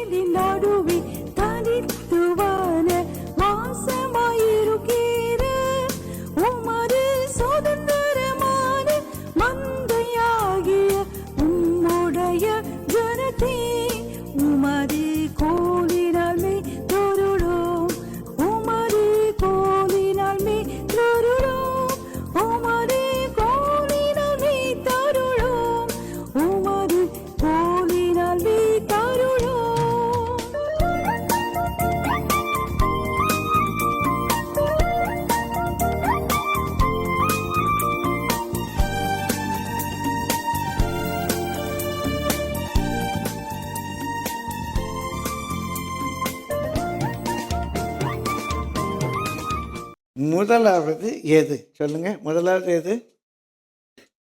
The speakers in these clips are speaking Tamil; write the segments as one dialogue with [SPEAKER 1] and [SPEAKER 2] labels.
[SPEAKER 1] கோவிலின் நடுவே தனித்துவான வாசமாயிருக்கிற உமது சுதந்திரமான மந்தையாகிய உம்முடைய ஜனத்தே உமது கோலினால் மே தொருளோம், உமது கோலினால் மே தொருளோம், உமது கோலினால் மே தருளோம், உமது கோலினால் மே தருளோம்.
[SPEAKER 2] முதலாவது எது சொல்லுங்க? முதலாவது எது?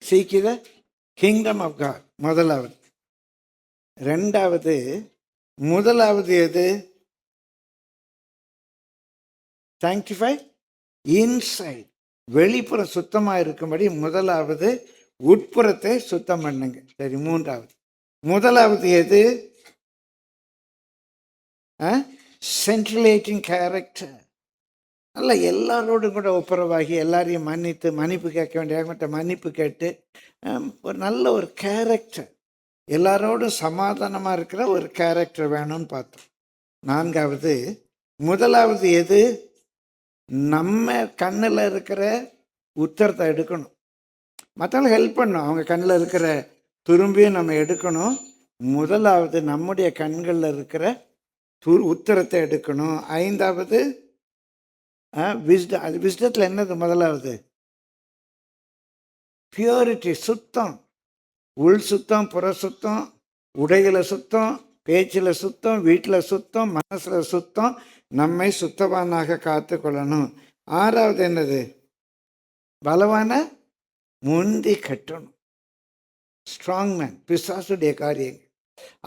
[SPEAKER 2] Seek the kingdom of God. முதலாவது. ரெண்டாவது, முதலாவது எது? Sanctify inside. வெளிப்புறம் சுத்தமா இருக்கும்படி முதலாவது உட்புறத்தை சுத்தம் பண்ணுங்க. சரி, மூன்றாவது முதலாவது எது? சென்ட்ரலேட்டிங் கேரக்டர். நல்ல எல்லாரோடும் கூட ஒப்புரவாகி எல்லாரையும் மன்னித்து மன்னிப்பு கேட்க வேண்டிய மன்னிப்பு கேட்டு ஒரு நல்ல ஒரு கேரக்டர், எல்லாரோடும் சமாதானமாக இருக்கிற ஒரு கேரக்டர் வேணும்னு பார்த்தோம். நான்காவது, முதலாவது எது? நம்ம கண்ணில் இருக்கிற உத்தரத்தை எடுக்கணும், மற்றவங்க ஹெல்ப் பண்ணணும், அவங்க கண்ணில் இருக்கிற துரும்பியும் நம்ம எடுக்கணும். முதலாவது நம்முடைய கண்களில் இருக்கிற உத்தரத்தை எடுக்கணும். ஐந்தாவது விஸ்டம். அது விஸ்டத்தில் என்னது? முதலாவது பியூரிட்டி, சுத்தம், உள் சுத்தம், புற சுத்தம், உடைகளை சுத்தம், பேச்சில் சுத்தம், வீட்டில் சுத்தம், மனசில் சுத்தம், நம்மை சுத்தவானாக காத்து கொள்ளணும். ஆறாவது என்னது? பலவான முந்தி கட்டணும். Strong man. பிசாசுடைய காரியங்கள்,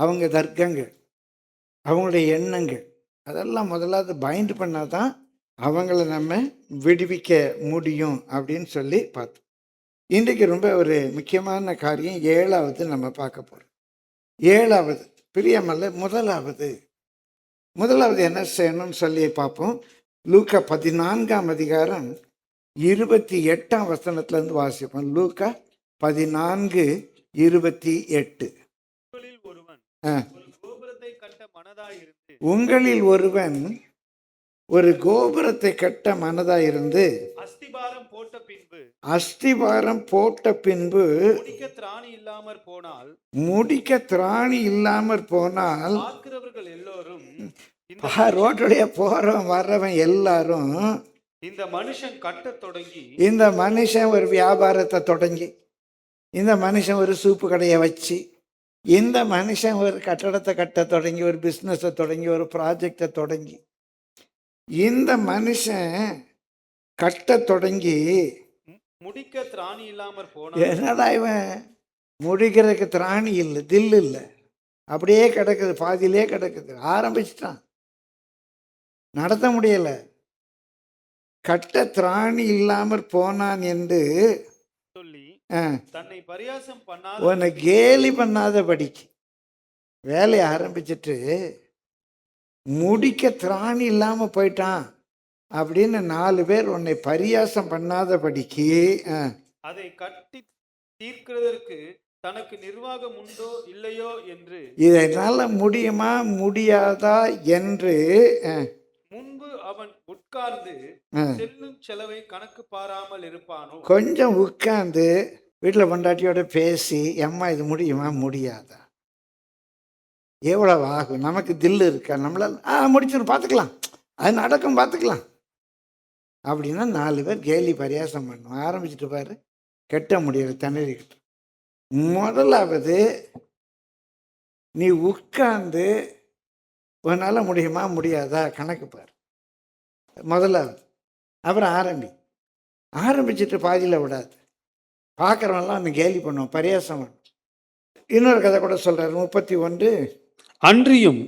[SPEAKER 2] அவங்க தர்க்கங்கள், அவங்களுடைய எண்ணங்கள், அதெல்லாம் முதலாவது பைண்ட் பண்ணாதான் அவங்கள நம்ம விடுவிக்க முடியும் அப்படின்னு சொல்லி பார்த்தோம். இன்றைக்கு ரொம்ப ஒரு முக்கியமான காரியம் ஏழாவது நம்ம பார்க்க போகிறோம். ஏழாவது பிரியமல்ல, முதலாவது என்ன செய்யணும்னு சொல்லி பார்ப்போம். லூக்கா 14ஆம் அதிகாரம் 28ஆம் வசனத்திலிருந்து வாசிப்போம். லூக்கா 14:28. உங்களில் ஒருவன் ஒரு கோபுரத்தை கட்ட மனதாயிருந்து அஸ்திபாரம் போட்ட பின்பு முடிக்க திராணி இல்லாமற் போனால் ரோட்டுடைய போறவன் வர்றவன் எல்லாரும் இந்த மனுஷன் ஒரு வியாபாரத்தை தொடங்கி, இந்த மனுஷன் ஒரு சூப்பு கடையை வச்சு, இந்த மனுஷன் ஒரு கட்டடத்தை கட்ட தொடங்கி, ஒரு பிஸ்னஸை தொடங்கி, ஒரு ப்ராஜெக்டை தொடங்கி, இந்த மனுஷன் கட்ட தொடங்கி
[SPEAKER 3] முடிக்க திராணி இல்லாமற் போனா,
[SPEAKER 2] என்னடா இவன் முடிக்கிறதுக்கு திராணி இல்லை, தில் இல்லை, அப்படியே கிடக்குது, பாதியிலே கிடக்குது, ஆரம்பிச்சிட்டான், நடத்த முடியல, கட்ட திராணி இல்லாமற் போனான் என்று
[SPEAKER 3] சொல்லி தன்னை பரியாசம் பண்ணாத,
[SPEAKER 2] உன்னை கேலி பண்ணாதபடிக்கு வேலையை ஆரம்பிச்சிட்டு முடிக்க திராணி இல்லாம போயிட்டான் அப்படின்னு 4 பேர் உன்னை பரியாசம் பண்ணாதபடிக்கு
[SPEAKER 3] அதை கட்டி தீர்க்கிறதற்கு தனக்கு நிர்வாகம் உண்டோ இல்லையோ என்று,
[SPEAKER 2] இதனால முடியுமா முடியாதா என்று
[SPEAKER 3] முன்பு அவன் உட்கார்ந்து செல்லும் செலவை கணக்கு பாராமல் இருப்பானோ.
[SPEAKER 2] கொஞ்சம் உட்கார்ந்து வீட்டில் பொண்டாட்டியோட பேசி, அம்மா இது முடியுமா முடியாதா, எவ்வளவு ஆகும், நமக்கு தில்லு இருக்கா, நம்மளால முடிச்சிடும், பார்த்துக்கலாம், அது நடக்கும், பார்த்துக்கலாம் அப்படின்னா 4 பேர் கேலி பரியாசம் பண்ணும். ஆரம்பிச்சுட்டு பாரு, கெட்ட முடியல, திணறிக்கிட்டு. முதலாவது நீ உட்கார்ந்து உன்னால் முடியுமா முடியாதா கணக்கு பாரு, முதலாவது. அப்புறம் ஆரம்பிச்சுட்டு பாதியில் விடாது. பார்க்குறவன்லாம் அந்த கேலி பண்ணுவோம், பரியாசம் பண்ணும். இன்னொரு கதை கூட சொல்கிறார், 31.
[SPEAKER 3] அன்றியும்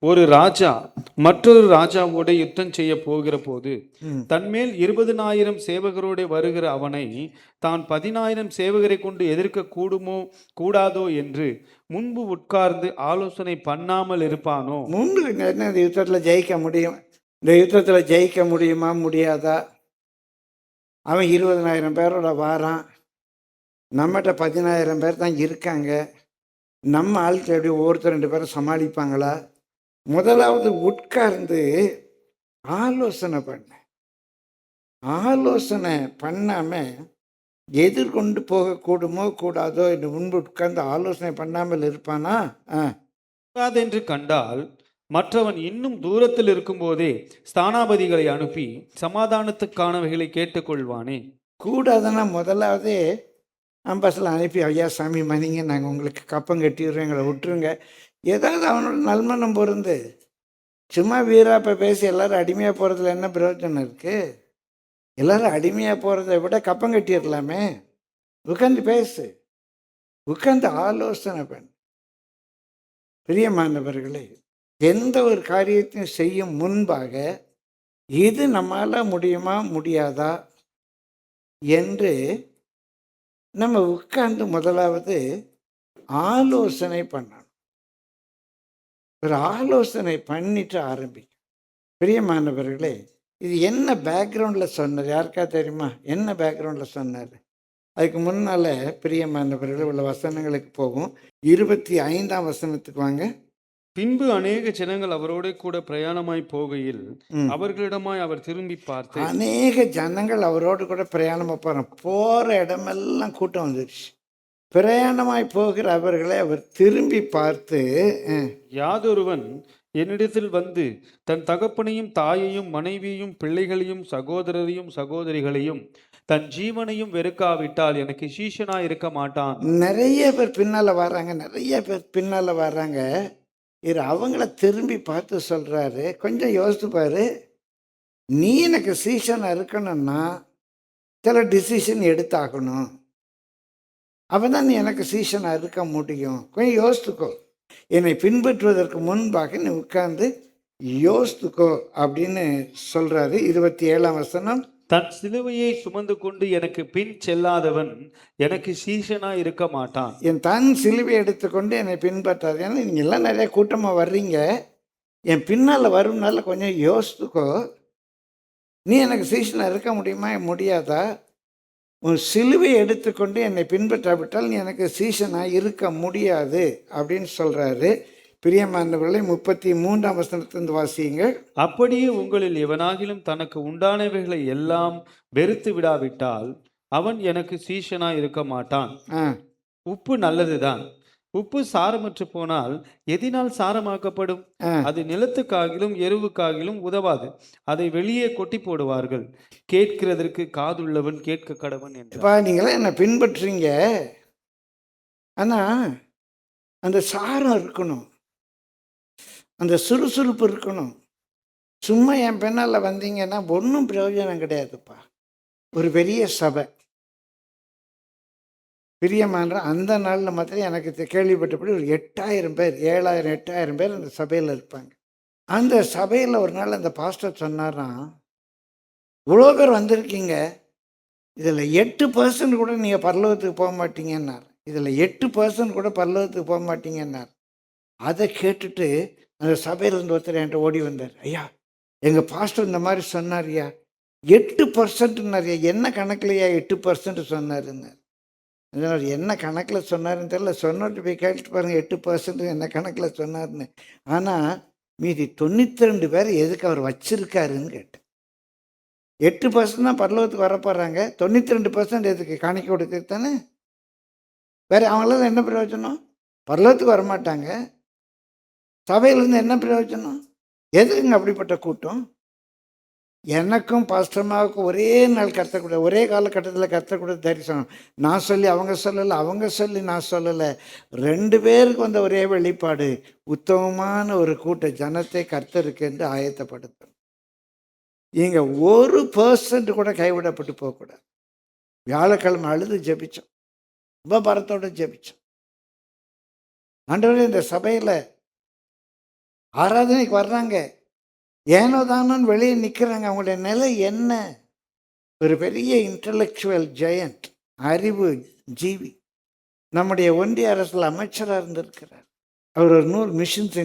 [SPEAKER 3] ஒரு ராஜா மற்றொரு ராஜாவோட யுத்தம் செய்ய போகிற போது தன்மேல் 20,000 சேவகரோட வருகிற அவனை தான் 10,000 சேவகரை கொண்டு எதிர்க்க கூடுமோ கூடாதோ என்று முன்பு உட்கார்ந்து ஆலோசனை பண்ணாமல் இருப்பானோ?
[SPEAKER 2] முன்பு என்ன இந்த யுத்தத்தில் ஜெயிக்க முடியும்? இந்த யுத்தத்தில் ஜெயிக்க முடியுமா முடியாதா? அவன் 20,000 பேரோட வாரான், நம்மகிட்ட 10,000 பேர் தான் இருக்காங்க. நம்ம ஆளுக்கு எப்படி ஒவ்வொருத்தர் 2 பேரை சமாளிப்பாங்களா? முதலாவது உட்கார்ந்து ஆலோசனை பண்ண. ஆலோசனை பண்ணாம எதிர்கொண்டு போகக்கூடுமோ கூடாதோ என்று முன்பு உட்கார்ந்து ஆலோசனை பண்ணாமல் இருப்பானா?
[SPEAKER 3] கூடாதென்று கண்டால் மற்றவன் இன்னும் தூரத்தில் இருக்கும்போதே ஸ்தானாபதிகளை அனுப்பி சமாதானத்துக்கானவைகளை கேட்டுக்கொள்வானே.
[SPEAKER 2] கூடாதுன்னா முதலாவதே அம்பாசில் அனுப்பி, ஐயா சாமி மதிங்க, நாங்கள் உங்களுக்கு கப்பம் கட்டிடுறோம், எங்களை விட்டுருங்க. ஏதாவது அவனோட நல்மனம் பொருந்து. சும்மா வீராப்ப பேசி எல்லாரும் அடிமையாக போகிறதுல என்ன பிரயோஜனம் இருக்குது? எல்லாரும் அடிமையாக போகிறத விட கப்பம் கட்டிடலாமே. உட்காந்து பேசு, உட்காந்து ஆலோசனை பண்ணு. பிரியமானவர்களே, எந்த ஒரு காரியத்தையும் செய்யும் முன்பாக இது நம்மளால் முடியுமா முடியாதா என்று நம்ம உட்கார்ந்து முதலாவது ஆலோசனை பண்ணணும். ஒரு ஆலோசனை பண்ணிட்டு ஆரம்பிக்கும். பிரியமானவர்களே, இது என்ன பேக்ரவுண்டில் சொன்னார் யாருக்கா தெரியுமா? என்ன பேக்ரவுண்டில் சொன்னார்? அதுக்கு முன்னால் பிரியமானவர்களே உள்ள வசனங்களுக்கு போகும். 25ஆம் வசனத்துக்கு வாங்க.
[SPEAKER 3] பின்பு அநேக ஜனங்கள் அவரோட கூட பிரயாணமாய் போகையில் அவர்களிடமாய் அவர் திரும்பி பார்த்து,
[SPEAKER 2] அநேக ஜனங்கள் அவரோடு கூட பிரயாணமாக போகிற இடமெல்லாம் கூட்டம் வந்துடுச்சு. பிரயாணமாய் போகிற அவர்களை அவர் திரும்பி பார்த்து,
[SPEAKER 3] யாதொருவன் என்னிடத்தில் வந்து தன் தகப்பனையும் தாயையும் மனைவியையும் பிள்ளைகளையும் சகோதரரையும் சகோதரிகளையும் தன் ஜீவனையும் வெறுக்காவிட்டால் எனக்கு சீஷனாய் இருக்க மாட்டான்.
[SPEAKER 2] நிறைய பேர் பின்னால் வர்றாங்க. இது அவங்கள திரும்பி பார்த்து சொல்கிறாரு, கொஞ்சம் யோசித்து பாரு, நீ எனக்கு சீஷனாக இருக்கணும்னா சில டிசிஷன் எடுத்தாகணும். அப்போ தான் நீ எனக்கு சீஷனாக இருக்க முடியும். கொஞ்சம் யோசித்துக்கோ. என்னை பின்பற்றுவதற்கு முன்பாக நீ உட்கார்ந்து யோசித்துக்கோ அப்படின்னு சொல்கிறாரு. 27ஆம் வசனம்.
[SPEAKER 3] தன் சிலுவையை சுமந்து கொண்டு எனக்கு பின் செல்லாதவன் எனக்கு சீஷனா இருக்க மாட்டான்.
[SPEAKER 2] என் தன் சிலுவை எடுத்துக்கொண்டு என்னை பின்பற்றாது. ஏன்னா நீங்கள் எல்லாம் நிறைய கூட்டமாக வர்றீங்க, என் பின்னால் வரும்னால கொஞ்சம் யோசித்துக்கோ. நீ எனக்கு சீஷனாக இருக்க முடியுமா முடியாதா? உன் சிலுவை எடுத்துக்கொண்டு என்னை பின்பற்றாவிட்டால் நீ எனக்கு சீஷனாக இருக்க முடியாது அப்படின்னு சொல்கிறாரு. பிரியமானவர்களை 33ஆம் வசனத்திலிருந்து வாசியுங்கள்.
[SPEAKER 3] அப்படியே உங்களில் எவனாகிலும் தனக்கு உண்டானவைகளை எல்லாம் வெறுத்து விடாவிட்டால் அவன் எனக்கு சீஷனா இருக்க மாட்டான். உப்பு நல்லதுதான். உப்பு சாரமற்று போனால் எதினால் சாரமாக்கப்படும்? அது நிலத்துக்காகிலும் எருவுக்காகிலும் உதவாது. அதை வெளியே கொட்டி போடுவார்கள். கேட்கிறதற்கு காதுள்ளவன் கேட்க கடவன் என்று.
[SPEAKER 2] நீங்களாம் என்னை பின்பற்றுறீங்க, ஆனால் அந்த சாரம் இருக்கணும், அந்த சுறுசுறுப்பு இருக்கணும். சும்மா என் பின்னால் வந்தீங்கன்னா ஒன்றும் பிரயோஜனம் கிடையாதுப்பா. ஒரு பெரிய சபை பிரியமான அந்த நாளில் மாத்திரம் எனக்கு கேள்விப்பட்டபடி ஒரு 8,000 பேர் 7,000 8,000 பேர் அந்த சபையில் இருப்பாங்க. அந்த சபையில் ஒரு நாள் அந்த பாஸ்டர் சொன்னாராம், இவ்வளோ பேர் வந்திருக்கீங்க, இதில் 8% கூட நீங்கள் பரலோகத்துக்கு போக மாட்டீங்கன்னார். இதில் 8% கூட பரலோகத்துக்கு போக மாட்டீங்கன்னார். அதை கேட்டுட்டு அந்த சபையிலேருந்து ஒருத்தர் என்கிட்ட ஓடி வந்தார். ஐயா, எங்கள் பாஸ்டர் இந்த மாதிரி சொன்னார்யா, 8%ன்னாரியா, என்ன கணக்குலையா 8% சொன்னாருன்னார். என்ன கணக்கில் சொன்னாருன்னு தெரியல, சொன்னோட்டு போய் கேட்டுட்டு பாருங்கள் 8% என்ன கணக்கில் சொன்னார்னு. ஆனால் மீதி 92 பேர் எதுக்கு அவர் வச்சிருக்காருன்னு கேட்டேன். 8% தான் பரலோகத்துக்கு வரப்போகிறாங்க, 92% எதுக்கு? காணிக்க கொடுத்து தானே. வேறு அவங்களால என்ன பிரயோஜனம்? பரலோகத்துக்கு வரமாட்டாங்க. சபையிலேருந்து என்ன பிரயோஜனம்? எதுக்குங்க அப்படிப்பட்ட கூட்டம்? எனக்கும் பாஸ்டர்மாவுக்கும் ஒரே நாள் கத்தக்கூடாது, ஒரே காலகட்டத்தில் கத்தக்கூட தரிசனம். நான் சொல்லி அவங்க சொல்லலை, அவங்க சொல்லி நான் சொல்லலை, 2 பேருக்கு வந்த ஒரே வெளிப்பாடு, உத்தமமான ஒரு கூட்ட ஜனத்தை கர்த்தருக்கு என்று ஆயத்தப்படுத்தணும். இங்கே 1% கூட கைவிடப்பட்டு போகக்கூடாது. வியாழக்கிழமை அழுது ஜெபிச்சோம், உபபாரத்தோடு ஜெபிச்சோம். ஆண்டவரே, இந்த சபையில் ஆராதனைக்கு வர்றாங்க, ஏனோ தானோன்னு வெளியே நிற்கிறாங்க, அவங்களுடைய நிலை என்ன? ஒரு பெரிய இன்டலெக்சுவல் ஜெயண்ட், அறிவு ஜீவி, நம்முடைய ஒன்றிய அரசில் அமைச்சராக இருந்திருக்கிறார். அவர் ஒரு 100 மிஷன்ஸ்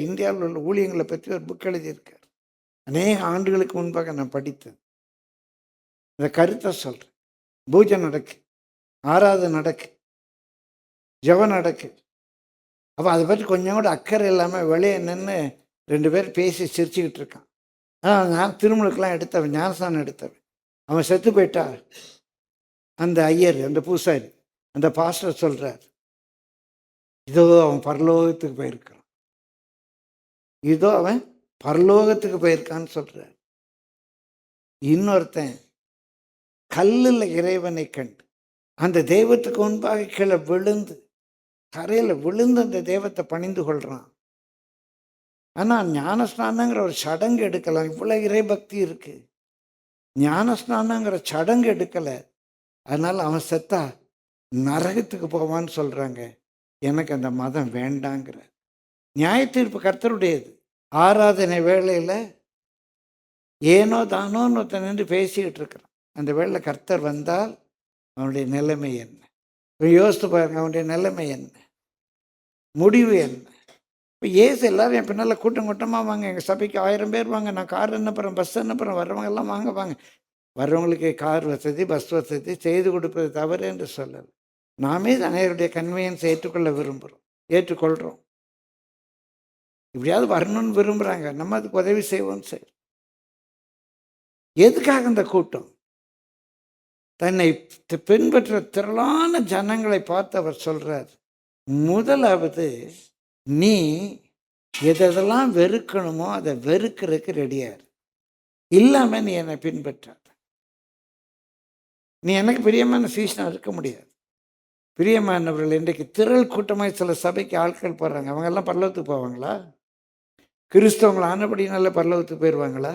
[SPEAKER 2] இந்தியாவில் உள்ள ஊழியங்களை பற்றி ஒரு புக் எழுதியிருக்கார். அநேக ஆண்டுகளுக்கு முன்பாக நான் படித்தேன். இந்த கருத்தை சொல்கிறேன். பூஜை நடக்கு, ஆராதனை நடக்கு, ஜெபம் நடக்கு. அப்போ அதை பற்றி கொஞ்சம் கூட அக்கறை இல்லாமல் வெளியே நின்று 2 பேர் பேசி சிரிச்சுக்கிட்டு இருக்கான். நான் திருமலுக்கெல்லாம் எடுத்தவன், ஞானஸ்தானம் எடுத்தவன். அவன் செத்து போயிட்டா. அந்த ஐயர், அந்த பூசாரி, அந்த பாஸ்டர் சொல்கிறார், இதோ அவன் பரலோகத்துக்கு போயிருக்கான், இதோ அவன் பரலோகத்துக்கு போயிருக்கான்னு சொல்கிறார். இன்னொருத்தன் கல்லில் இறைவனை கண்டு அந்த தெய்வத்துக்கு முன்பாக கீழே விழுந்து, கரையில் விழுந்து அந்த தெய்வத்தை பணிந்து கொள்கிறான். ஆனால் ஞானஸ்நானங்கிற ஒரு சடங்கு எடுக்கலாம். இவ்வளோ இறைபக்தி இருக்குது, ஞானஸ்நானங்கிற சடங்கு எடுக்கலை. அதனால் அவன் செத்தா நரகத்துக்கு போவான்னு சொல்கிறாங்க. எனக்கு அந்த மதம் வேண்டாங்கிற. நியாய தீர்ப்பு கர்த்தருடையது. ஆராதனை வேளையில் ஏனோ தானோன்னு ஒருத்தன் நின்று பேசிக்கிட்டு இருக்கிறான். அந்த வேளையில் கர்த்தர் வந்தால் அவனுடைய நிலைமை என்ன? யோசித்து பாருங்க, அவனுடைய நிலைமை என்ன, முடிவு என்ன? இப்போ ஏசு எல்லாரும் என் பின்னால் கூட்டம் கூட்டமாக வாங்க, எங்கள் சபைக்கு 1000 பேர் வாங்க, நான் கார் அனுப்புகிறேன், பஸ் அனுப்புகிறேன், வர்றவங்க எல்லாம் வாங்க வாங்க. வர்றவங்களுக்கு கார் வசதி, பஸ் வசதி செய்து கொடுப்பது தவறு என்று சொல்லலை. நாமே அனைவருடைய கன்வீனியன்ஸை ஏற்றுக்கொள்ள விரும்புகிறோம், ஏற்றுக்கொள்கிறோம். இப்படியாவது வரணும்னு விரும்புகிறாங்க, நம்ம அதுக்கு உதவி செய்வோம்னு சரி. எதுக்காக இந்த கூட்டம்? தன்னை பின்பற்ற திரளான ஜனங்களை பார்த்து அவர் சொல்கிறார், முதலாவது நீ எதெல்லாம் வெறுக்கணுமோ அதை வெறுக்கிறதுக்கு ரெடியார். இல்லாமல் நீ என்னை பின்பற்றாத. நீ எனக்கு பிரியமான சீசனாக இருக்க முடியாது. பிரியமானவர்கள், இன்றைக்கு திரள் கூட்டமாக சில சபைக்கு ஆட்கள் போடுறாங்க. அவங்கெல்லாம் பரலோகத்துக்கு போவாங்களா? கிறிஸ்தவங்களை ஆனபடினால பரலோகத்துக்கு போயிடுவாங்களா?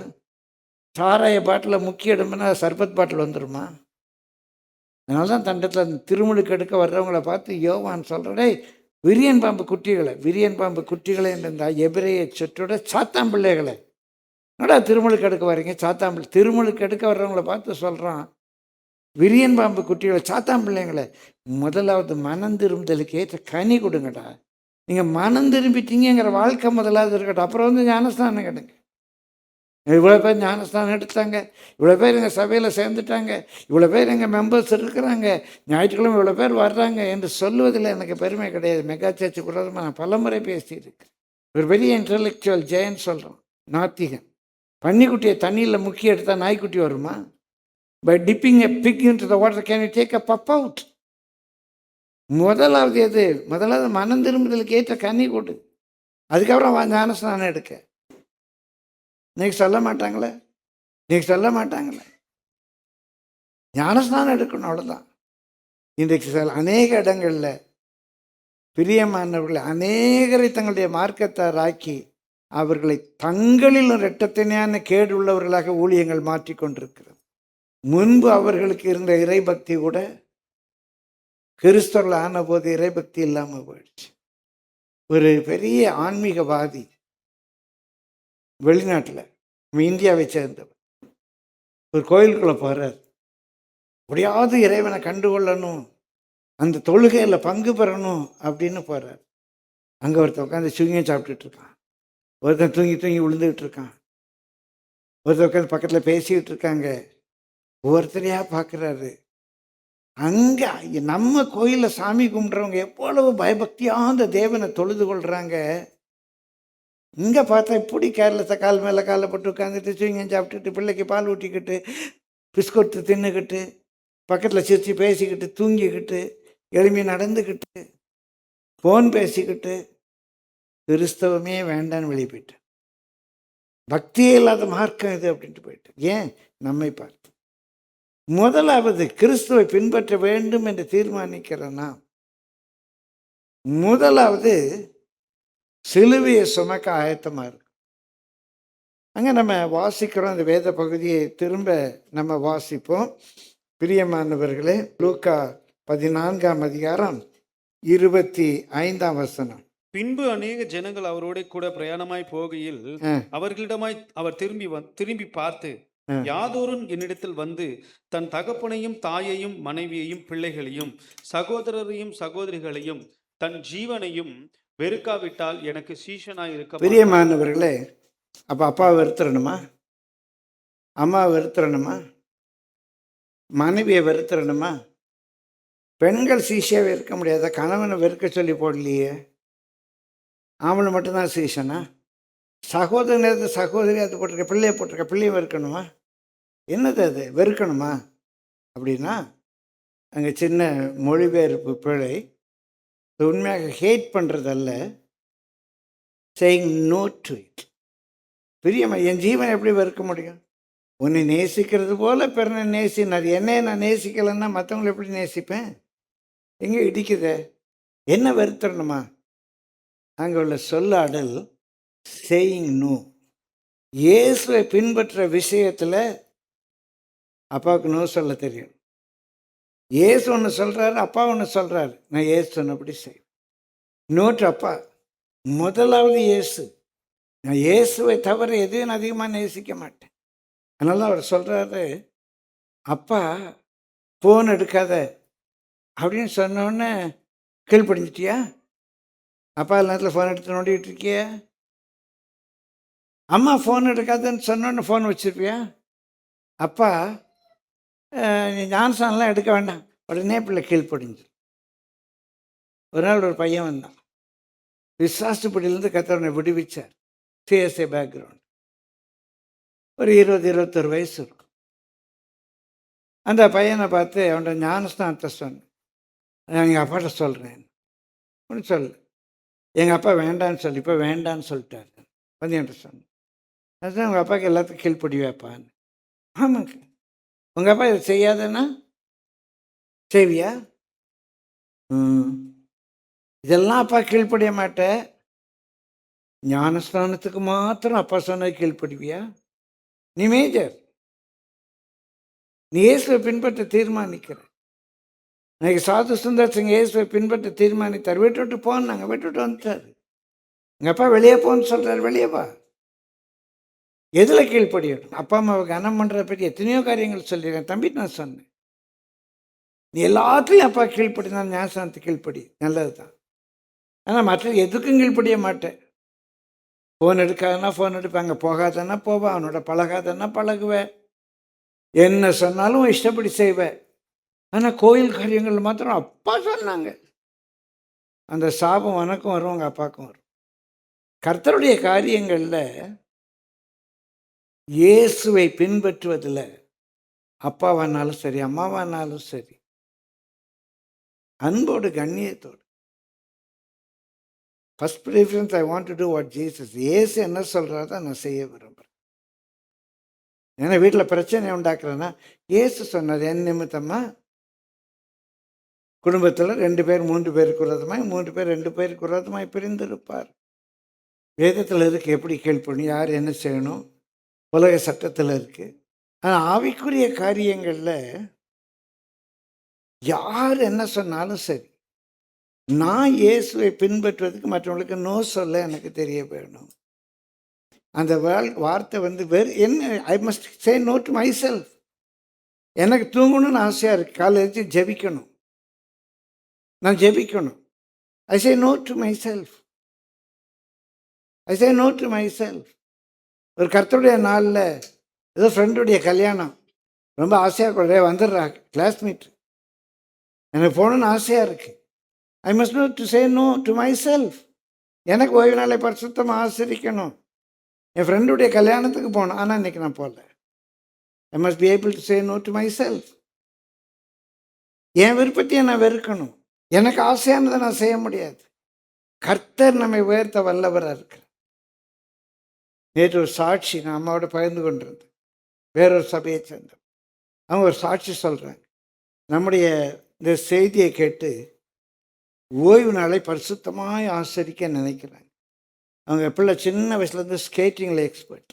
[SPEAKER 2] சாராய பாட்டில் முக்கிய இடம்னா சர்பத் பாட்டில் வந்துடுமா? அதனால தான் தண்டத்தில் அந்த திருமுழுக்கு எடுக்க வர்றவங்களை பார்த்து யோவான் சொல்கிறே, விரியன் பாம்பு குட்டிகளை என்ற எபிரேய சொற்றோட சாத்தாம் பிள்ளைகளை என்னடா திருமுழுக்கு எடுக்க வர்றீங்க? சாத்தாம்பிள்ளை. திருமுழுக்கு எடுக்க வர்றவங்களை பார்த்து சொல்கிறான், விரியன் பாம்பு குட்டிகளை, சாத்தாம் பிள்ளைங்களை, முதலாவது மனம் திரும்புதலுக்கு ஏற்ற கனி கொடுங்கடா. நீங்கள் மனம் திரும்பிட்டீங்கிற வாழ்க்கை முதலாவது இருக்கட்டும், அப்புறம் வந்து ஞானஸ்தானம் கிடைங்க. இவ்வளோ பேர் ஞானஸ்தானம் எடுத்தாங்க, இவ்வளோ பேர் எங்கள் சபையில் சேர்ந்துட்டாங்க, இவ்வளோ பேர் எங்கள் மெம்பர்ஸ் இருக்கிறாங்க, ஞாயிற்றுக்கிழமை இவ்வளோ பேர் வர்றாங்க என்று சொல்லுவதில் எனக்கு பெருமை கிடையாது. மெகா சர்ச்சு கூட நான் பலமுறை பேசியிருக்கேன். ஒரு பெரிய இன்டலெக்சுவல் ஜெயன் சொல்கிறோம், நாத்திகன். பன்னிக்குட்டியை தண்ணியில் முக்கி எடுத்தால் நாய்க்குட்டி வருமா? By dipping a pig into the water can you take a pup out? முதலாவது எது? முதலாவது மனம் திரும்புதலுக்கு ஏற்ற கனி கொடு, அதுக்கப்புறம் ஞானஸ்நானம் எடுக்க. இன்னைக்கு சொல்ல மாட்டாங்களே, ஞானஸ்நானம் எடுக்கணும், அவ்வளோதான். இன்றைக்கு அநேக இடங்களில் பிரியமானவர்களை அநேகரை தங்களுடைய மார்க்கத்தாராக்கி அவர்களை தங்களிலும் இரட்டத்தினையான கேடு உள்ளவர்களாக ஊழியங்கள் மாற்றி கொண்டிருக்கிறது. முன்பு அவர்களுக்கு இருந்த இறைபக்தி கூட கிறிஸ்தவர்கள் ஆன போது இறைபக்தி இல்லாமல் போயிடுச்சு. ஒரு பெரிய ஆன்மீகவாதி வெளிநாட்டில், இந்தியாவை சேர்ந்தவர், ஒரு கோயிலுக்குள்ளே போகிறார். எப்படியாவது இறைவனை கண்டுகொள்ளணும், அந்த தொழுகையில் பங்கு பெறணும் அப்படின்னு போகிறார். அங்கே ஒருத்தர் உட்காந்து சுங்கியம் சாப்பிட்டுட்டு இருக்கான், ஒருத்தன் தூங்கி விழுந்துக்கிட்டு இருக்கான், ஒருத்தர் உட்காந்து பக்கத்தில் பேசிக்கிட்டு இருக்காங்க. ஒவ்வொருத்தரையாக பார்க்குறாரு. அங்கே நம்ம கோயிலில் சாமி கும்பிட்றவங்க எவ்வளவு பயபக்தியாக அந்த தேவனை தொழுது கொள்கிறாங்க. இங்கே பார்த்தா இப்படி கேரளத்தை கால் மேலே காலை போட்டு உட்காந்துட்டு சுங்கியம் சாப்பிட்டுட்டு பிள்ளைக்கு பால் ஊட்டிக்கிட்டு பிஸ்கொட்டு தின்னுக்கிட்டு பக்கத்தில் சிரித்து பேசிக்கிட்டு தூங்கிக்கிட்டு எளிமையை நடந்துக்கிட்டு ஃபோன் பேசிக்கிட்டு கிறிஸ்தவமே வேண்டான்னு வெளியே போயிட்டேன். பக்தியே இல்லாத மார்க்கம் இது அப்படின்ட்டு போயிட்டேன். ஏன்? நம்மை பார்த்து. முதலாவது கிறிஸ்துவை பின்பற்ற வேண்டும் என்று தீர்மானிக்கிறேன்னா, முதலாவது சிலுவையை சுமக்க ஆயத்தமாக இருக்கு. அங்கே நம்ம வாசிக்கிறோம், அந்த வேத பகுதியை திரும்ப நம்ம வாசிப்போம். பிரியமானவர்களே, லூக்கா 14ஆம் அதிகாரம் 25ஆம் வசனம்.
[SPEAKER 3] பின்பு அநேக ஜனங்கள் அவரோட கூட பிரயாணமாய் போகையில் அவர்களிடமாய் அவர் திரும்பி பார்த்து யாதொருவன் என்னிடத்தில் வந்து தன் தகப்பனையும் தாயையும் மனைவியையும் பிள்ளைகளையும் சகோதரரையும் சகோதரிகளையும் தன் ஜீவனையும் வெறுக்காவிட்டால் எனக்கு சீஷனாய் இருக்க மாட்டான்.
[SPEAKER 2] பிரியமானவர்களே, அப்போ அப்பாவை வெறுத்துறணுமா, அம்மாவை வெறுத்துறணுமா, மனைவியை வெறுத்துறணுமா? பெண்கள் சீஷியாவே இருக்க முடியாத, கணவனை வெறுக்க சொல்லி போடலையே. ஆம்பளை மட்டும்தான் சீஷனா? சகோதரன் சகோதரி அது போட்டிருக்க, பிள்ளையை போட்டிருக்க, பிள்ளையை வெறுக்கணுமா? என்னது அது வெறுக்கணுமா? அப்படின்னா அங்கே சின்ன மொழிபெயர்ப்பு பிழை. உண்மையாக ஹேட் பண்ணுறதல்ல, சேயிங் நோ டு இட். பிரியமா, என் ஜீவனை எப்படி வெறுக்க முடியும்? உன்னை நேசிக்கிறது போல பிறனை நேசினார். என்னையே நான் நேசிக்கலைன்னா மற்றவங்களை எப்படி நேசிப்பேன்? எங்கே இடிக்குதே? என்ன வெறுத்துடணுமா? அங்கே உள்ள சொல்லாடல் சேயிங் நோ. இயேசுவை பின்பற்ற விஷயத்தில் அப்பாவுக்கு நோ சொல்ல தெரியும். இயேசு ஒன்று சொல்கிறாரு, அப்பா ஒன்று சொல்கிறாரு, நான் இயேசு சொன்னபடி செய்வேன். நோட்டு அப்பா. முதலாவது இயேசு. நான் இயேசுவை தவிர எதையும் நான் அதிகமாக நேசிக்க மாட்டேன். அதனால அவர் சொல்கிறாரு, அப்பா ஃபோன் எடுக்காத அப்படின்னு சொன்னோடனே கீழ்ப்படிஞ்சிட்டியா? அப்பா நேரத்தில் ஃபோன் எடுத்து நோண்டிகிட்டு இருக்கியா? அம்மா ஃபோன் எடுக்காதன்னு சொன்னோடனே ஃபோன் வச்சுருப்பியா? அப்பா நீ ஞானசானெலாம் எடுக்க வேண்டாம், உடனே பிள்ளை கீழ்ப்படிஞ்சு. ஒரு நாள் ஒரு பையன் வந்தான், விசுவாசப்படியிலேருந்து கர்த்தர் விடுவிச்சார். சிஎஸ்ஏ பேக்ரவுண்ட், ஒரு 20-21 வயசு இருக்கும். அந்த பையனை பார்த்து அவனோட ஞானஸ்தானத்தை சொன்னேன். நான் எங்கள் அப்பாட்ட சொல்கிறேன் ஒன்று சொல்லு. எங்கள் அப்பா வேண்டான்னு சொல்லி இப்போ வேண்டான்னு சொல்லிட்டாரு. வந்து என்கிட்ட சொன்னேன். அதுதான் உங்கள் அப்பாவுக்கு எல்லாத்துக்கும் கீழ்ப்படிவேப்பான்னு. ஆமாங்க. உங்கள் அப்பா இதை செய்யாதன்னா செய்வியா? இதெல்லாம் அப்பா கீழ்ப்படிய மாட்டேன். ஞானஸ்தானத்துக்கு மாத்திரம் அப்பா சொன்னது கீழ்ப்படிவியா? நீ மேஜர். நீ இயேசுவை பின்பற்ற தீர்மானிக்கிற. இன்னைக்கு சாது சுந்தர் சிங் இயேசுவை பின்பற்ற தீர்மானித்தார். வீட்டு விட்டு போனாங்க, வீட்டு விட்டு வந்துட்டார். எங்கள் அப்பா வெளியே போன்னு சொல்கிறார், வெளியே வா. எதில் கீழ்ப்படியணும்? அப்பா அம்மாவை கனம் பண்ணுறத பற்றி எத்தனையோ காரியங்கள் சொல்லியிருக்கேன். தம்பி நான் சொன்னேன், நீ எல்லாத்துலேயும் அப்பா கீழ்ப்படினா ஞானஸ்தானத்துக்கு கீழ்ப்படி, நல்லது தான். ஆனால் மற்ற எதுக்கும் கீழ்ப்படிய மாட்டேன். ஃபோன் எடுக்காதன்னா ஃபோன் எடுப்பேன், அங்கே போகாதன்னா போவேன், அவனோட பழகாதன்னா பழகுவேன், என்ன சொன்னாலும் இஷ்டப்படி செய்வேன். ஆனால் கோயில் காரியங்கள் மாத்திரம் அப்பா சொன்னாங்க. அந்த சாபம் உனக்கும் வரும், உங்கள் அப்பாவுக்கும் வரும். கர்த்தருடைய காரியங்களில் இயேசுவை பின்பற்றுவதில் அப்பாவானாலும் சரி, அம்மாவானாலும் சரி, அன்போடு கண்ணியத்தோடு. First preference, I want to do what Jesus. இயேசு என்ன சொல்கிறாரோ நான் செய்ய விரும்புகிறேன். ஏன்னா வீட்டில் பிரச்சனை உண்டாக்குறேன்னா இயேசு சொன்னது என் நிமித்தமாக குடும்பத்தில் 2 பேர் 3 பேருக்கு விரோதமாய், 3 பேர் 2 பேருக்கு விரோதமாய் பிரிந்திருப்பார். வேதத்தில் இருக்கு எப்படி கீழ்ப்படியும், யார் என்ன செய்யணும், உலக சட்டத்தில் இருக்குது. ஆனால் ஆவிக்குரிய காரியங்களில் யார் என்ன சொன்னாலும் சரி, நான் இயேசுவை பின்பற்றுவதற்கு மற்றவங்களுக்கு நோ சொல்ல எனக்கு தெரிய வேணும். அந்த வார்த்தை வந்து என்ன, I must say no to myself. எனக்கு தூங்கணும்னு ஆசையாக இருக்குது, காலையில் ஜெபிக்கணும், நான் ஜெபிக்கணும். I say no to myself. I say no to myself. ஒரு கர்த்தருடைய நாளில் ஏதோ ஃப்ரெண்டுடைய கல்யாணம், ரொம்ப ஆசையாக கூட வந்துடுறா, கிளாஸ்மேட், எனக்கு போகணுன்னு ஆசையாக இருக்குது. I must know to say no to myself. எனக்கு ஓய்வு நாளை பரிசுத்தமாக ஆசிரிக்கணும். என் ஃப்ரெண்டுடைய கல்யாணத்துக்கு போகணும், ஆனால் இன்றைக்கி நான் போகல. I must be able to say no to myself. என் விருப்பத்தையே நான் வெறுக்கணும். எனக்கு ஆசையானதை நான் செய்ய முடியாது. கர்த்தர் நம்மை உயர்த்த வல்லவராக இருக்கிறார். நேற்று ஒரு சாட்சி நான் அம்மாவோட பகிர்ந்து கொண்டிருந்தேன். வேறொரு சபையை சேர்ந்த அவங்க ஒரு சாட்சி சொல்கிறாங்க. நம்முடைய இந்த செய்தியை கேட்டு ஓய்வு நாளை பரிசுத்தமாய் ஆசரிக்க நினைக்கிறாங்க. அவங்க பிள்ளை சின்ன வயசுலேருந்து ஸ்கேட்டிங்கில் எக்ஸ்பர்ட்.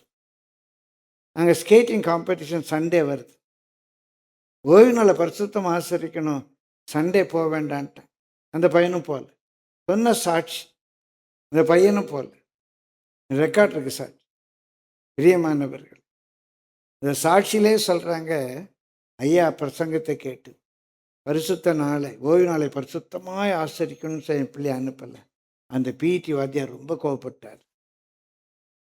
[SPEAKER 2] அங்கே ஸ்கேட்டிங் காம்படிஷன் சண்டே வருது. ஓய்வு நாளை பரிசுத்தமாக ஆசரிக்கணும், சண்டே போக வேண்டான்ட்டேன். அந்த பையனும் போகல. சொன்ன சாட்சி, அந்த பையனும் போகல. ரெக்கார்ட் இருக்கு சாட்சி. பிரியமானவர்கள், இந்த சாட்சியிலே சொல்கிறாங்க, ஐயா பிரசங்கத்தை கேட்டு பரிசுத்த நாளை ஓய்வு நாளை பரிசுத்தமாய் ஆசரிக்கணும்னு சொல்லி என் பிள்ளையை அனுப்பலை. அந்த பிஇடி வாத்தியார் ரொம்ப கோவப்பட்டார்.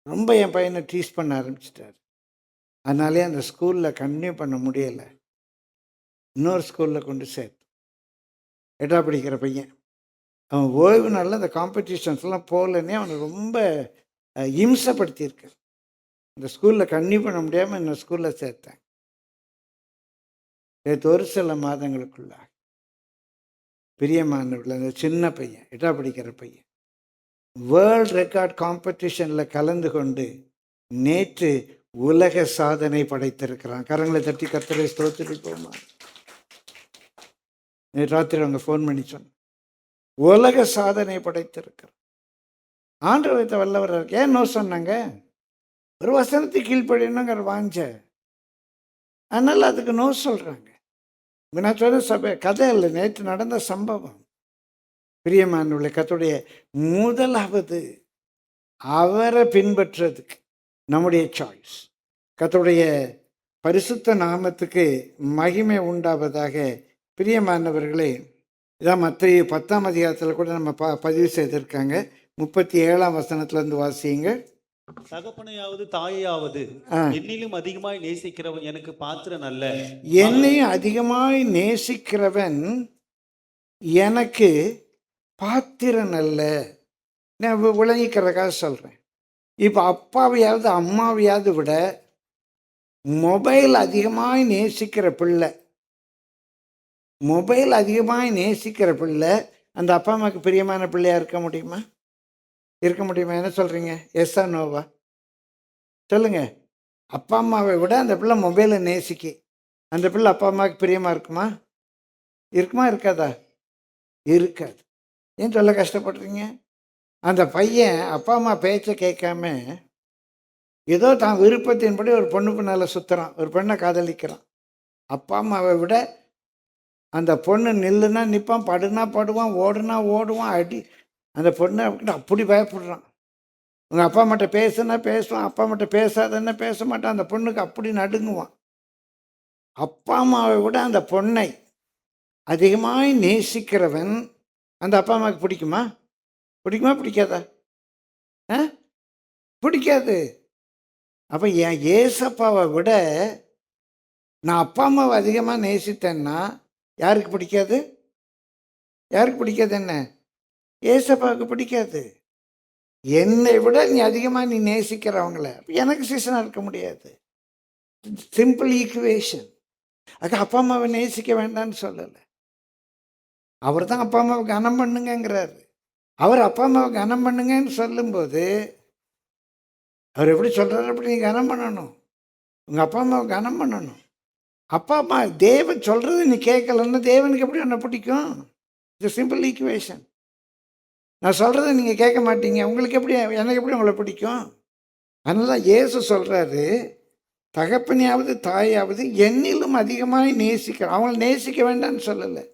[SPEAKER 2] ரொம்ப என் பையனை டீஸ் பண்ண ஆரம்பிச்சிட்டார். அதனாலே அந்த ஸ்கூலில் கன்டினியூ பண்ண முடியலை. இன்னொரு ஸ்கூலில் கொண்டு சேர்த்து 8ஆம் படிக்கிற பையன். அவன் ஓய்வு நாளில் அந்த காம்படிஷன்ஸ்லாம் போகலன்னே அவனை ரொம்ப இம்சப்படுத்தியிருக்கேன். இந்த ஸ்கூலில் கன்டினியூ பண்ண முடியாமல் இன்னொரு ஸ்கூலில் சேர்த்தேன். நேற்று ஒரு சில மாதங்களுக்குள்ளாக பிரியமானவர்கள் அந்த சின்ன பையன் 8ஆம் படிக்கிற பையன் வேர்ல்ட் ரெக்கார்ட் காம்படிஷனில் கலந்து கொண்டு நேற்று உலக சாதனை படைத்திருக்கிறான். கரங்களை தட்டி கர்த்தரை ஸ்தோத்திரிப்போமா. நேற்று ராத்திரி அவங்க ஃபோன் பண்ணி சொன்னான், உலக சாதனை படைத்திருக்கிறான். ஆண்டவர் வைத்த வல்லவர் இருக்கு. ஏன் நோ சொன்னாங்க? ஒரு வசனத்தை கீழ்ப்படியணுங்கிற வாஞ்ச, அதனால் அதுக்கு நோ சொல்கிறாங்க. நான் சொன்ன சபை கதை இல்லை, நேற்று நடந்த சம்பவம். பிரியமானவர்களே, கர்த்தருடைய முதலாவது அவரை பின்பற்றுறதுக்கு நம்முடைய சாய்ஸ். கர்த்தருடைய பரிசுத்த நாமத்துக்கு மகிமை உண்டாவதாக. பிரியமானவர்களே, இதான் மத்திய 10ஆம் அதிகாரத்தில் கூட நம்ம பதிவு செய்திருக்காங்க. 37ஆம் வசனத்திலிருந்து வாசியுங்க.
[SPEAKER 3] தகப்பனையாவது தாயையாவது என்னிலும் அதிகமாய் நேசிக்கிறவன் எனக்கு பாத்திரன் அல்ல.
[SPEAKER 2] என்னையும் அதிகமாய் நேசிக்கிறவன் எனக்கு பாத்திரன் அல்ல. நான் விளங்கிக்கிறதுக்காக சொல்கிறேன். இப்போ அப்பாவையாவது அம்மாவையாவது விட மொபைல் அதிகமாய் நேசிக்கிற பிள்ளை, மொபைல் அதிகமாய் நேசிக்கிற பிள்ளை அந்த அப்பா அம்மாவுக்கு பிரியமான பிள்ளையாக இருக்க முடியுமா? இருக்க முடியுமா? என்ன சொல்கிறீங்க? எஸ்ஸா நோவா சொல்லுங்கள். அப்பா அம்மாவை விட அந்த பிள்ளை மொபைலை நேசிக்கி அந்த பிள்ளை அப்பா அம்மாவுக்கு பிரியமாக இருக்குமா? இருக்குமா? இருக்காதா? இருக்காது. ஏன் சொல்ல கஷ்டப்படுறீங்க? அந்த பையன் அப்பா அம்மா பேச்சை கேட்காம ஏதோ தான் விருப்பத்தின்படி ஒரு பொண்ணு பின்னால் சுற்றுறான், ஒரு பெண்ணை காதலிக்கிறான். அப்பா அம்மாவை விட அந்த பொண்ணு நில்லுனா நிற்பான், படுனா படுவான், ஓடுனா ஓடுவான், அடி அந்த பொண்ணை அப்படி பயப்படுறான். உங்கள் அப்பா அம்மாட்ட பேசுனா பேசுவான், அப்பா அம்மாட்ட பேசாதன்னா பேச மாட்டான். அந்த பொண்ணுக்கு அப்படி நடுங்குவான். அப்பா அம்மாவை விட அந்த பொண்ணை அதிகமாய் நேசிக்கிறவன் அந்த அப்பா அம்மாவுக்கு பிடிக்குமா? பிடிக்குமா? பிடிக்காதா? பிடிக்காது. அப்போ என் ஏசப்பாவை விட நான் அப்பா அம்மாவை அதிகமாக நேசித்தேன்னா யாருக்கு பிடிக்காது? யாருக்கு பிடிக்காது? என்ன? ஏசப்பாவுக்கு பிடிக்காது. என்னை விட நீ அதிகமாக நீ நேசிக்கிறவங்கள எனக்கு சீசனாக இருக்க முடியாது. Simple equation. அது அப்பா அம்மாவை நேசிக்க வேண்டாம்னு சொல்லலை. அவர் தான் அப்பா அம்மாவை கனம் பண்ணுங்கிறாரு. அவர் அப்பா அம்மாவை கனம் பண்ணுங்கன்னு சொல்லும்போது அவர் எப்படி சொல்கிறாரு அப்படி நீ கனம் பண்ணணும். உங்கள் அப்பா அம்மாவை கனம் பண்ணணும். அப்பா அம்மா தேவன் சொல்கிறது நீ கேட்கலன்னா தேவனுக்கு எப்படி உன்னை பிடிக்கும்? இது சிம்பிள் ஈக்குவேஷன். நான் சொல்கிறத நீங்கள் கேட்க மாட்டீங்க, உங்களுக்கு எப்படி, எனக்கு எப்படி உங்களை பிடிக்கும்? அதனால தான் இயேசு சொல்கிறாரு, தகப்பனையாவது தாயாவது என்னிலும் அதிகமாக நேசிக்கிற, அவங்கள நேசிக்க வேண்டாம்னு சொல்லலை.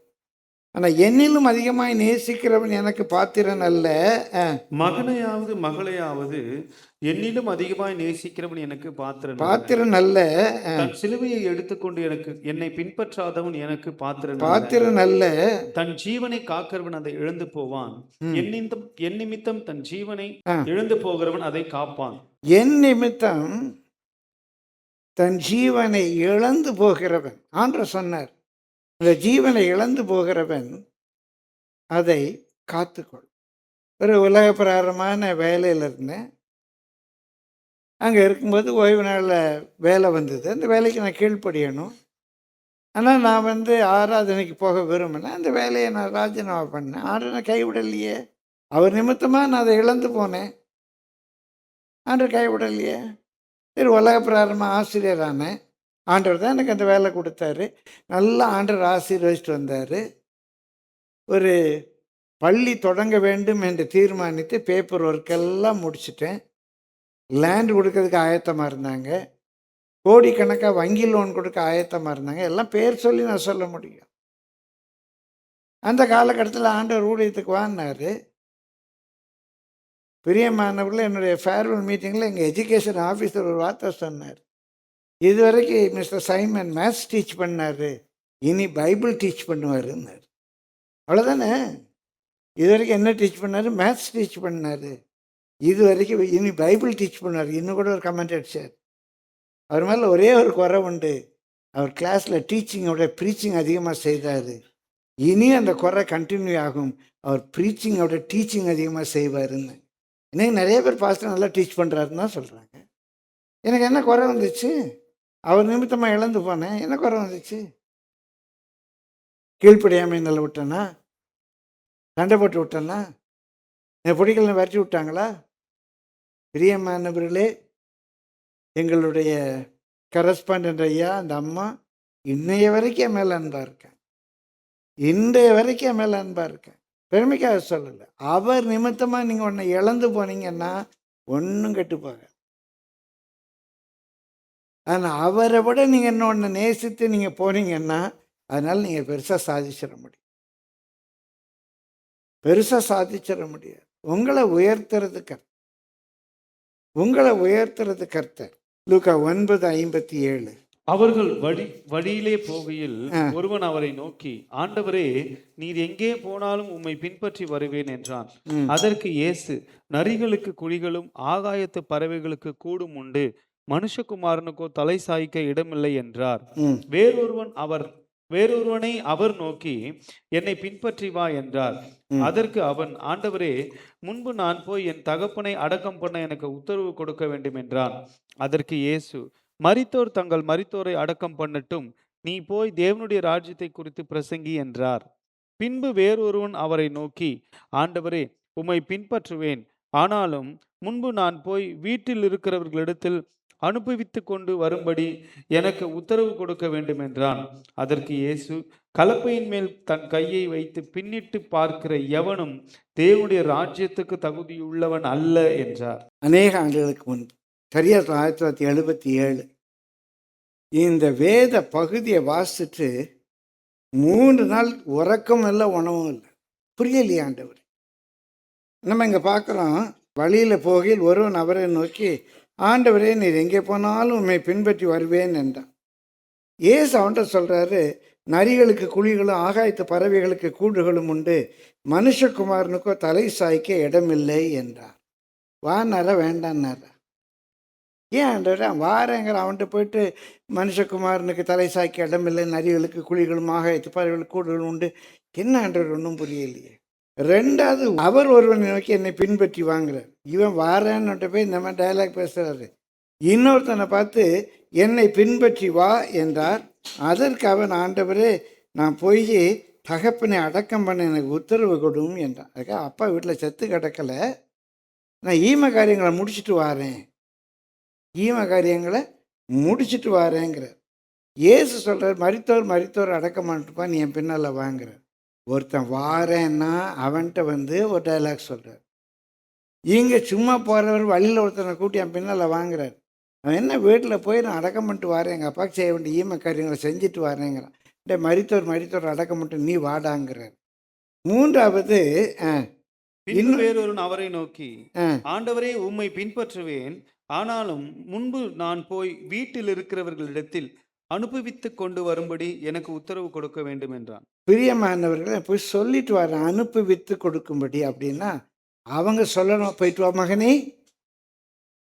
[SPEAKER 2] ஆனால் என்னிலும் அதிகமாய் நேசிக்கிறவன் எனக்கு பாத்திரன் அல்ல.
[SPEAKER 3] மகனையாவது மகளையாவது என்னிலும் அதிகமாய் நேசிக்கிறவன் எனக்கு
[SPEAKER 2] பாத்திரன் அல்ல.
[SPEAKER 3] தன் சிலுவையை எடுத்துக்கொண்டு என்னை பின்பற்றாதவன் எனக்கு
[SPEAKER 2] பாத்திரன் அல்ல.
[SPEAKER 3] தன் ஜீவனை காக்கிறவன் அதை இழந்து போவான். என் நிமித்தம் தன் ஜீவனை இழந்து போகிறவன் அதை காப்பான்.
[SPEAKER 2] என் நிமித்தம் தன் ஜீவனை இழந்து போகிறவன், ஆண்டவர் சொன்னார், இந்த ஜீவனை இழந்து போகிறவன் அதை காத்துக்கொள். ஒரு உலக பிரகாரமான வேலையில் இருந்தேன். அங்கே இருக்கும்போது ஓய்வு நாளில் வேலை வந்தது. அந்த வேலைக்கு நான் கீழ்ப்படியணும். ஆனால் நான் ஆராதனைக்கு போக விரும்பினேன். அந்த வேலையை நான் ராஜினாமா பண்ணேன். ஆண்டவர் கைவிடலையே. அவர் நிமித்தமாக நான் அதை இழந்து போனேன். ஆண்டவர் கைவிடலையே. சரி, உலக பிரகாரமாக ஆசிரியரானேன். ஆண்டவர் தான் எனக்கு அந்த வேலை கொடுத்தாரு. நல்லா ஆண்டவர் ஆசீர்வதிச்சுட்டு வந்தார். ஒரு பள்ளி தொடங்க வேண்டும் என்று தீர்மானித்து பேப்பர் ஒர்க்கெல்லாம் முடிச்சிட்டேன். லேண்ட் கொடுக்கறதுக்கு ஆயத்தமாக இருந்தாங்க. கோடிக்கணக்காக வங்கி லோன் கொடுக்க ஆயத்தமாக இருந்தாங்க. எல்லாம் பேர் சொல்லி நான் சொல்ல முடியும். அந்த காலகட்டத்தில் ஆண்டவர் ஊழியத்துக்கு வாங்கினார். பிரியமானவர்கள், என்னுடைய ஃபேர்வெல் மீட்டிங்கில் எங்கள் எஜுகேஷன் ஆஃபீஸர் ஒரு வார்த்தை சொன்னார். இதுவரைக்கும் மிஸ்டர் சைமன் மேத்ஸ் டீச் பண்ணாரு, இனி பைபிள் டீச் பண்ணுவாருன்னாரு. அவ்வளோதானே. இது வரைக்கும் என்ன டீச் பண்ணாரு? மேத்ஸ் டீச் பண்ணாரு. இது வரைக்கும் இனி பைபிள் டீச் பண்ணுவார். இன்னும் கூட ஒரு கமெண்ட் அடிச்சார். அவர் மேலே ஒரே ஒரு குறை உண்டு, அவர் கிளாஸில் டீச்சிங்கோட ப்ரீச்சிங் அதிகமாக செய்தார். இனி அந்த குறை கண்டினியூ ஆகும், அவர் ப்ரீச்சிங்கோட டீச்சிங் அதிகமாக செய்வாருன்னு. இன்னைக்கு நிறைய பேர் பாஸ்டர் நல்லா டீச் பண்ணுறாருன்னு தான் சொல்கிறாங்க. எனக்கு என்ன குறை வந்துச்சு? அவர் நிமித்தமாக இழந்து போனேன். என்ன குறை வந்துச்சு? கீழ்ப்படியாமை நல்ல விட்டேன்னா? சண்டை போட்டு விட்டேன்னா? என் பிடிக்கலன்னு விரட்டி விட்டாங்களா? பிரியமானவர்களே, எங்களுடைய கரஸ்பாண்டன்ட் ஐயா, அந்த அம்மா இன்னைய வரைக்கும் என் மேலே அன்பாக இருக்கேன். இன்றைய வரைக்கும் என் மேலே அன்பாக இருக்கேன். பெருமைக்காக சொல்லலை. அவர் நிமித்தமாக நீங்கள் ஒன்றை இழந்து போனீங்கன்னா ஒன்றும் கெட்டுப்பாங்க. ஆனால் அவரை விட நீங்கள் என்ன ஒன்று நேசித்து நீங்கள் போனீங்கன்னா அதனால் நீங்கள் பெருசாக சாதிச்சிட முடியும். பெருசாக சாதிச்சிட முடியாது. உங்களை உயர்த்துறது கர்த்தர். லூக்கா 9:57.
[SPEAKER 3] அவர்கள் வழியிலே போகையில் ஒருவன் அவரை நோக்கி, ஆண்டவரே, நீர் எங்கே போனாலும் உம்மை பின்பற்றி வருவேன் என்றான். அதற்கு இயேசு, நரிகளுக்கு குழிகளும் ஆகாயத்து பறவைகளுக்கு கூடும் உண்டு, மனுஷகுமாரனுக்கோ தலை சாய்க்க இடமில்லை என்றார். வேறொருவனை அவர் நோக்கி, என்னை பின்பற்றி வா என்றார். அதற்கு அவன், ஆண்டவரே, முன்பு நான் போய் என் தகப்பனை அடக்கம் பண்ண எனக்கு உத்தரவு கொடுக்க வேண்டும் என்றான். அதற்கு இயேசு, மரித்தோர் தங்கள் மரித்தோரை அடக்கம் பண்ணட்டும், நீ போய் தேவனுடைய ராஜ்யத்தை குறித்து பிரசங்கி என்றார். பின்பு வேறொருவன் அவரை நோக்கி, ஆண்டவரே, உம்மை பின்பற்றுவேன், ஆனாலும் முன்பு நான் போய் வீட்டில் இருக்கிறவர்களிடத்தில் அனுபவித்து கொண்டு வரும்படி எனக்கு உத்தரவு கொடுக்க வேண்டும் என்றான். அதற்கு இயேசு, கலப்பையின் மேல் தன் கையை வைத்து பின்னிட்டு பார்க்கிற எவனும் தேவனுடைய ராஜ்யத்துக்கு தகுதியுள்ளவன் அல்ல என்றார்.
[SPEAKER 2] அநேக ஆண்டுகளுக்கு முன்பு, சரியா 1977, இந்த வேத பகுதியை வாசிச்சுட்டு 3 நாள் உறக்கம் இல்லை, உணவும் இல்லை. புரியலையே ஆண்டவர். நம்ம இங்கே பார்க்குறோம், வழியில் போகையில் ஒருவன் அவரை நோக்கி, ஆண்டவரே, நீர் எங்கே போனாலும் உண்மை பின்பற்றி வருவேன் என்றான். ஏசு அவன்கிட்ட சொல்கிறாரு, நரிகளுக்கு குழிகளும் ஆகாயத்து பறவைகளுக்கு கூடுகளும் உண்டு, மனுஷகுமாரனுக்கோ தலை சாய்க்க இடமில்லை என்றார். வானார வேண்டான்னாரா? ஏன் ஆண்டவரே வாரங்கிற அவன்கிட்ட போயிட்டு மனுஷகுமாரனுக்கு தலை சாய்க்க இடமில்லை, நரிகளுக்கு குழிகளும் ஆகாயத்து பறவைகளுக்கு கூடுகளும் உண்டு, என்ன ஆண்டவர்? ஒன்றும் புரியலையே. 2வது, அவர் ஒருவனை நோக்கி என்னை பின்பற்றி வாங்குறார். இவன் வாரேன்னு போய் இந்த மாதிரி டயலாக் பேசுகிறாரு. இன்னொருத்தனை பார்த்து என்னை பின்பற்றி வா என்றார். அதற்கு அவன், ஆண்டவரே, நான் போய் தகப்பனை அடக்கம் பண்ண எனக்கு உத்தரவு கொடுக்கும் என்றான். அதுக்காக அப்பா வீட்டில் செத்து கிடக்கலை, நான் ஈம காரியங்களை முடிச்சுட்டு வாரேங்கிறார். இயேசு சொல்கிறார், மரித்தோர் அடக்கம் பண்ணிட்டுப்பா, நீ என் பின்னால் வாங்குறார். ஒருத்தன் வாரேன்னா அவன்கிட்ட ஒரு டைலாக் சொல்கிறார். இங்கே சும்மா போகிறவர் வழியில் ஒருத்தனை கூட்டி என் பின்னால் வாங்குறார். அவன் என்ன வீட்டில் போய் நான் அடக்கம் பண்ணிட்டு வாரேன், எங்கள் அப்பாவுக்கு செய்ய வேண்டிய ஈம காரியங்களை செஞ்சுட்டு வாரேங்கிறான். மரித்தோர் அடக்கம் பண்ணிட்டு நீ வாடாங்கிறார். 3வது,
[SPEAKER 3] வேறொருவன் அவரை நோக்கி, ஆண்டவரே, உம்மை பின்பற்றுவேன், ஆனாலும் முன்பு நான் போய் வீட்டில் இருக்கிறவர்களிடத்தில் அனுபவித்து கொண்டு வரும்படி எனக்கு உத்தரவு கொடுக்க வேண்டும் என்றான்.
[SPEAKER 2] பிரியமானவர்களை போய் சொல்லிட்டு வரேன், அனுப்பவித்து கொடுக்கும்படி. அப்படின்னா அவங்க சொல்லணும், போயிட்டு வா மகனே,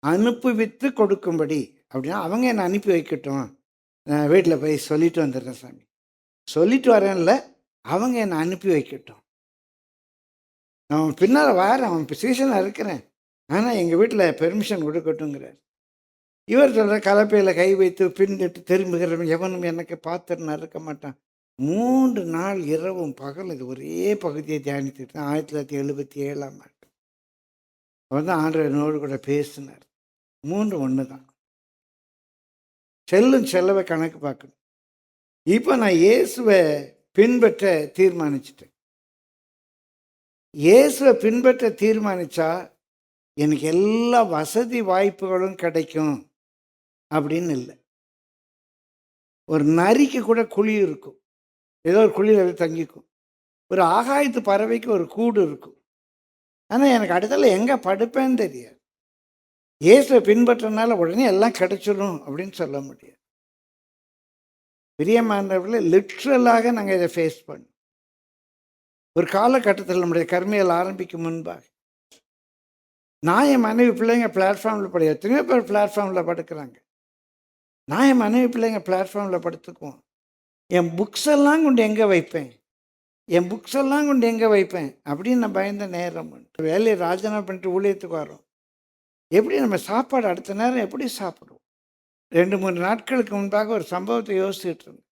[SPEAKER 2] அனுப்பவித்து கொடுக்கும்படி. அப்படின்னா அவங்க என்னை அனுப்பி வைக்கட்டும், நான் வீட்டில் போய் சொல்லிட்டு வந்துடுறேன் சாமி, சொல்லிட்டு வரேன்ல, அவங்க என்னை அனுப்பி வைக்கட்டும், நான் பின்னால் வரேன், அவன் சீசனாக இருக்கிறேன், ஆனால் எங்கள் வீட்டில் பெர்மிஷன் கொடுக்கட்டுங்கிறார். இவர் சொல்கிற, கலப்பையில் கை வைத்து பின்னிட்டு திரும்புகிறவன் எவனும் எனக்கு பாத்திரனா இருக்க மாட்டான். 3 நாள் இரவும் பகல் இது ஒரே பகுதியை தியானித்துட்டு 1977ஆம் ஆண்டு அவர் தான் ஆண்டவர் என்னோடு கூட பேசினார். 3 ஒன்று தான். செலவை கணக்கு பார்க்கணும். இப்போ நான் இயேசுவை பின்பற்ற தீர்மானிச்சிட்டேன். இயேசுவை பின்பற்ற தீர்மானித்தா எனக்கு எல்லா வசதி வாய்ப்புகளும் கிடைக்கும் அப்படின்னு இல்லை. ஒரு நரிக்கு கூட குழி இருக்கும், ஏதோ ஒரு குழியில் தங்கிக்கும். ஒரு ஆகாயத்து பறவைக்கு ஒரு கூடு இருக்கும். ஆனால் எனக்கு அடுத்தால எங்கே படுப்பேன்னு தெரியாது. இயேசுவை பின்பற்றனால உடனே எல்லாம் கிடைச்சிடும் அப்படின்னு சொல்ல முடியாது. பிரியமானவர்களே, லிட்ரலாக நாங்கள் இதை ஃபேஸ் பண்ணோம். ஒரு காலகட்டத்தில் நம்முடைய கர்மியல் ஆரம்பிக்கும் முன்பாக நான் என் மனைவி பிள்ளைங்க பிளாட்ஃபார்மில் எத்தனையோ பேர் பிளாட்ஃபார்மில் படுக்கிறாங்க. நான் என் மனைவி பிள்ளைங்க பிளாட்ஃபார்மில் படுத்துக்குவோம். என் புக்ஸ் எல்லாம் கொண்டு எங்கே வைப்பேன், என் புக்ஸ் எல்லாம் கொண்டு எங்கே வைப்பேன் அப்படின்னு நான் பயந்த நேரம். வேலையை ராஜினாமா பண்ணிட்டு ஊழியத்துக்கு வரோம். எப்படி நம்ம சாப்பாடு அடுத்த நேரம் எப்படி சாப்பிடுவோம்? 2-3 நாட்களுக்கு முன்பாக ஒரு சம்பவத்தை யோசிச்சுட்டு இருந்தேன்.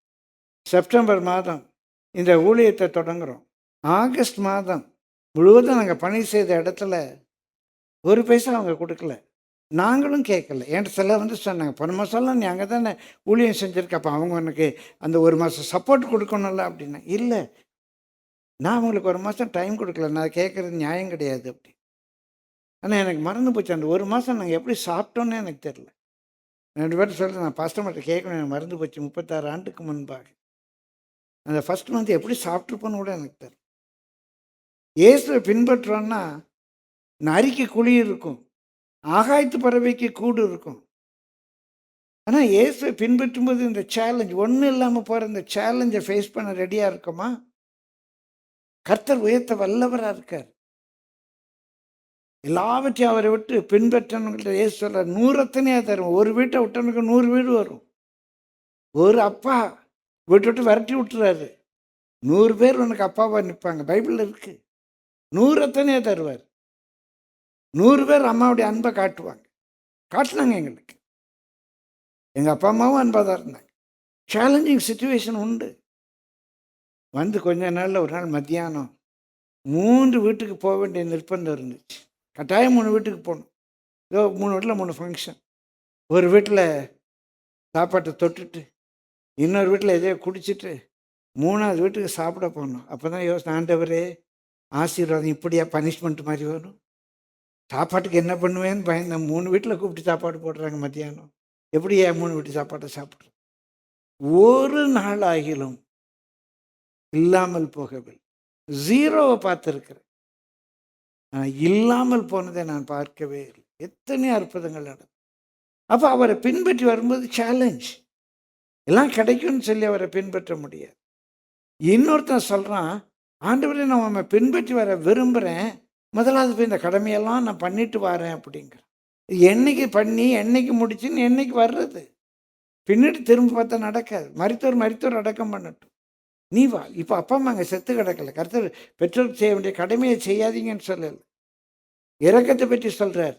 [SPEAKER 2] செப்டம்பர் மாதம் இந்த ஊழியத்தை தொடங்குகிறோம். ஆகஸ்ட் மாதம் முழுவதும் நாங்கள் பணி செய்த இடத்துல ஒரு பைசா அவங்க கொடுக்கல, நாங்களும் கேட்கல. என்கிட்ட சில சொன்னாங்க, போன மாதம்லாம் நீ அங்கே தானே ஊழியம் செஞ்சுருக்க, அப்போ அவங்க உனக்கு அந்த ஒரு மாதம் சப்போர்ட் கொடுக்கணும்ல அப்படின்னா. இல்லை, நான் அவங்களுக்கு ஒரு மாதம் டைம் கொடுக்கல, நான் கேட்குறது நியாயம் கிடையாது அப்படி. ஆனால் எனக்கு மறந்து போச்சு, அந்த ஒரு மாதம் நாங்கள் எப்படி சாப்பிட்டோன்னே எனக்கு தெரில. 2 பேரும் சொல்கிறேன், நான் பாஸ்டர் மட்டும் கேட்கணும், எனக்கு மறந்து போச்சு. 36 ஆண்டுக்கு முன்பாக அந்த ஃபஸ்ட் மந்த் எப்படி சாப்பிட்ருப்போன்னு கூட எனக்கு தெரியும். இயேசுவை பின்பற்றோன்னா நரிக்கு குழி இருக்கும், ஆகாயத்து பறவைக்கு கூடு இருக்கும். ஆனால் இயேசுவை பின்பற்றும் போது இந்த சேலஞ்ச் ஒன்றும் இல்லாமல் போகிற இந்த சேலஞ்சை ஃபேஸ் பண்ண ரெடியாக இருக்கோமா? கர்த்தர் உயர்த்த வல்லவராக இருக்கார். எல்லாவற்றையும் அவரை விட்டு பின்பற்றவங்கள்ட்ட இயேசு சொல்ற 100 தரும். ஒரு வீட்டை விட்டவனுக்கு 100 வீடு வரும். ஒரு அப்பா வீட்டை விட்டு விரட்டி விட்டுறாரு, 100 பேர் உனக்கு அப்பாவாக நிற்பாங்க. பைபிளில் இருக்கு. 100 தருவார். 100 பேர் அம்மாவுடைய அன்பை காட்டுவாங்க. காட்டினாங்க எங்களுக்கு. எங்கள் அப்பா அம்மாவும் அன்பாக தான் இருந்தாங்க. சேலஞ்சிங் சுச்சுவேஷன் உண்டு. வந்து கொஞ்ச நாளில் ஒரு நாள் மத்தியானம் 3 வீட்டுக்கு போக வேண்டிய நிர்பந்தம் இருந்துச்சு. கட்டாயம் 3 வீட்டுக்கு போகணும். ஏதோ 3 வீட்டில் 3 ஃபங்க்ஷன். ஒரு வீட்டில் சாப்பாட்டை தொட்டுட்டு, இன்னொரு வீட்டில் எதையோ குடிச்சிட்டு, 3ஆவது வீட்டுக்கு சாப்பிட போகணும். அப்போ தான் யோசனை, ஆண்டவரே ஆசீர்வாதம் இப்படியா பனிஷ்மெண்ட் மாதிரி வரும்? சாப்பாட்டுக்கு என்ன பண்ணுவேன்னு பயந்தேன். 3 வீட்டில் கூப்பிட்டு சாப்பாடு போடுறாங்க மத்தியானம். எப்படியா 3 வீட்டு சாப்பாட்டை சாப்பிட்றேன்? ஒரு நாள் ஆகிலும் இல்லாமல் போகவில்லை. 0வை பார்த்துருக்கிறேன், ஆனால் இல்லாமல் போனதை நான் பார்க்கவே இல்லை. எத்தனை அற்புதங்கள் நடக்கும். அப்போ அவரை பின்பற்றி வரும்போது சேலஞ்ச். எல்லாம் கிடைக்கும்னு சொல்லி அவரை பின்பற்ற முடியாது. இன்னொருத்தன் சொல்கிறான், ஆண்டவரே நான் அவனை பின்பற்றி வர விரும்புகிறேன், முதலாவது போய் இந்த கடமையெல்லாம் நான் பண்ணிட்டு வரேன் அப்படிங்கிறேன். என்னைக்கு பண்ணி என்னைக்கு முடிச்சுன்னு என்னைக்கு வர்றது? பின்னாடி திரும்ப பார்த்தா நடக்காது. மரித்தோர் அடக்கம் பண்ணட்டும், நீ வா. இப்போ அப்பா அம்மா அங்கே செத்து கிடக்கல. கர்த்தர் பெற்றோருக்கு செய்ய வேண்டிய கடமையை செய்யாதீங்கன்னு சொல்லலை, இரக்கத்தை பற்றி சொல்கிறார்.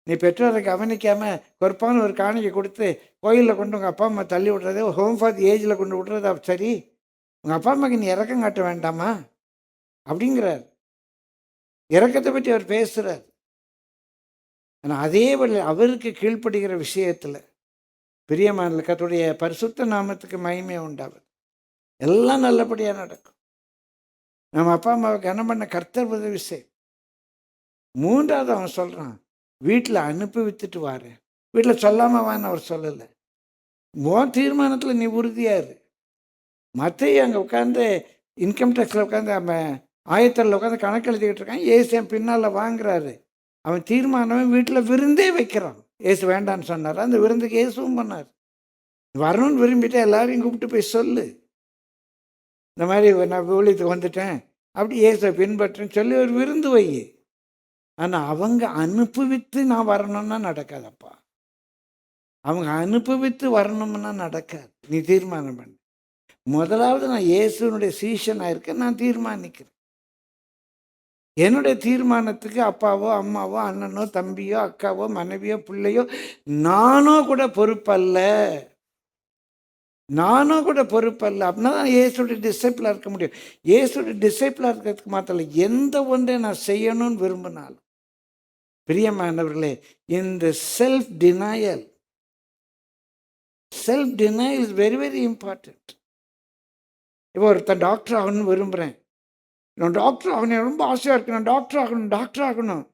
[SPEAKER 2] நீ பெற்றோரை கவனிக்காமல் கொற்பான ஒரு காணிக்கை கொடுத்து கோயிலில் கொண்டு உங்கள் அப்பா அம்மா தள்ளி விட்றது, ஹோம் ஃபார் ஏஜில் கொண்டு விட்றதா சரி? உங்கள் அப்பா அம்மாக்கு நீ இறக்கம் காட்ட வேண்டாமா அப்படிங்கிறார். இரக்கத்தை பற்றி அவர் பேசுகிறார். ஆனால் அதே வழி அவருக்கு கீழ்ப்படுகிற விஷயத்தில் பிரியமான கர்த்தருடைய பரிசுத்த நாமத்துக்கு மகிமை உண்டாவது. எல்லாம் நல்லபடியாக நடக்கும். நம்ம அப்பா அம்மாவை கனம் பண்ண கர்த்தர் உதவி செய். 3வது அவன் சொல்கிறான், வீட்டில் அனுப்பி வித்துட்டு வாரேன். வீட்டில் சொல்லாமல் வான்னு அவர் சொல்லலை. உன் தீர்மானத்தில் நீ உறுதியாரு. மற்ற அங்கே உட்காந்து இன்கம் டேக்ஸில் உட்காந்து அவன் ஆயத்தரில் உட்காந்து கணக்கு எழுதிக்கிட்டு இருக்கான். ஏசு என் பின்னால் வாங்குறாரு. அவன் தீர்மானமே வீட்டில் விருந்தே வைக்கிறான். ஏசு வேண்டான்னு சொன்னார், அந்த விருந்துக்கு ஏசுவும் பண்ணார். வரணும்னு விரும்பிட்டு எல்லாரையும் கூப்பிட்டு போய் சொல்லு, இந்த மாதிரி நான் ஊழியத்துக்கு வந்துட்டேன், அப்படி ஏசை பின்பற்றேன்னு சொல்லி ஒரு விருந்து வை. ஆனால் அவங்க அனுப்புவித்து நான் வரணும்னா நடக்காதப்பா. அவங்க அனுப்புவித்து வரணும்னா நடக்காது. நீ தீர்மானம் பண்ணு. முதலாவது நான் இயேசுனுடைய சீஷனாக இருக்கேன், நான் தீர்மானிக்கிறேன். என்னுடைய தீர்மானத்துக்கு அப்பாவோ அம்மாவோ அண்ணனோ தம்பியோ அக்காவோ மனைவியோ பிள்ளையோ நானோ கூட பொறுப்பல்ல. அப்படின்னா தான் இயேசுடைய டிசைப்பிளாக இருக்க முடியும். இயேசுடைய டிசைப்பிளாக இருக்கிறதுக்கு மாத்திரம் இல்லை, எந்த ஒன்றை நான் செய்யணும்னு விரும்பினாலும் பிரியமானவர்களே, இந்த self denial is very very important. இப்போ ஒருத்தன் டாக்டர் ஆகணும்னு விரும்புகிறேன், நான் டாக்டர் ஆகணும், ரொம்ப ஆசையாக இருக்கு, நான் டாக்டர் ஆகணும்.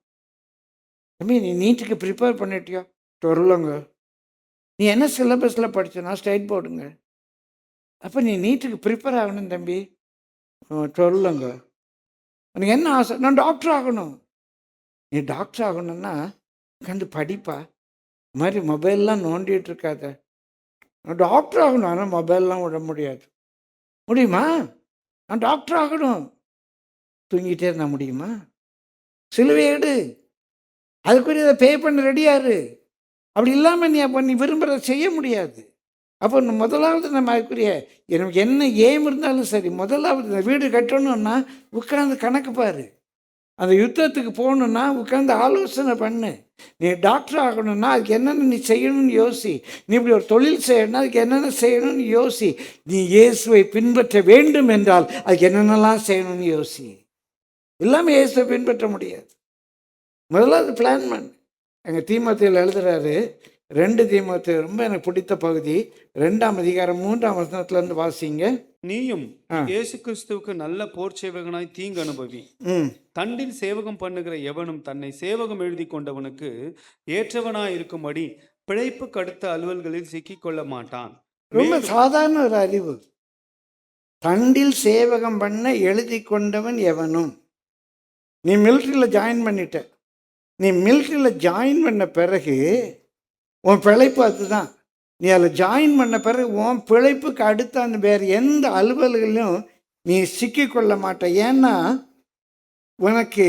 [SPEAKER 2] தம்பி, நீ நீட்டுக்கு ப்ரிப்பேர் பண்ணிட்டியா? சொல்லுங்க. நீ என்ன சிலபஸில் படிச்சனா? ஸ்டேட் போர்டுங்க. அப்போ நீ நீட்டுக்கு ப்ரிப்பேர் ஆகணும் தம்பி. சொல்லுங்க. உனக்கு என்ன ஆசை? நான் டாக்டர் ஆகணும். நீ டாக்டர் ஆகணும்னா உட்காந்து படிப்பா, இது மாதிரி மொபைல்லாம் நோண்டிகிட்டு இருக்காத. நான் டாக்டர் ஆகணும், ஆனால் மொபைல்லாம் விட முடியாது. முடியுமா? நான் டாக்டர் ஆகணும். தூங்கிட்டே இருந்தா முடியுமா? சிலுவை எடு, அதுக்குரிய பே பண்ண ரெடியாரு. அப்படி இல்லாமல் நீ விரும்புகிறத செய்ய முடியாது. அப்போ முதலாவது நம்ம அதுக்குரிய எனக்கு என்ன ஏம் இருந்தாலும் சரி, முதலாவது இந்த வீடு கட்டணும்னா உட்காந்து கணக்கு பாரு. அந்த யுத்தத்துக்கு போகணுன்னா உட்காந்து ஆலோசனை பண்ணு. நீ டாக்டர் ஆகணும்னா அதுக்கு என்னென்ன நீ செய்யணும்னு யோசி. நீ இப்படி ஒரு தொழில் செய்யணும்னா அதுக்கு என்னென்ன செய்யணும்னு யோசி. நீ இயேசுவை பின்பற்ற வேண்டும் என்றால் அதுக்கு என்னென்னலாம் செய்யணும்னு யோசி. இல்லாமல் இயேசுவை பின்பற்ற முடியாது. முதலாவது பிளான் பண்ணு. எங்கள் தீமோத்தேயுவில் எழுதுறாரு, 2 தீமோத்தேயு ரொம்ப எனக்கு பிடித்த பகுதி, 2ஆம் அதிகாரம் 3ஆம் வசனத்திலிருந்து வாசிங்க.
[SPEAKER 3] நீயும் இயேசு கிறிஸ்துவுக்கு நல்ல போர் சேவகனாய் தீங்கு அனுபவி. தண்டில் சேவகம் பண்ணுகிற எவனும் தன்னை சேவகம் எழுதி கொண்டவனுக்கு ஏற்றவனாய் இருக்கும்படி பிழைப்பு கடுத்த அலுவல்களில் சிக்கிக்கொள்ள மாட்டான்.
[SPEAKER 2] ரொம்ப சாதாரண ஒரு அறிவு. தண்டில் சேவகம் பண்ண எழுதி கொண்டவன் எவனும். நீ மிலிட்ரியில் ஜாயின் பண்ணிட்ட. நீ மிலிட்ரியில் ஜாயின் பண்ண பிறகு உன் பிழைப்பு அதுதான். நீ அதில் ஜாயின் பண்ண பிறகு உன் பிழைப்புக்கு அடுத்த அந்த வேறு எந்த அலுவல்களிலும் நீ சிக்கிக்கொள்ள மாட்ட. ஏன்னா உனக்கு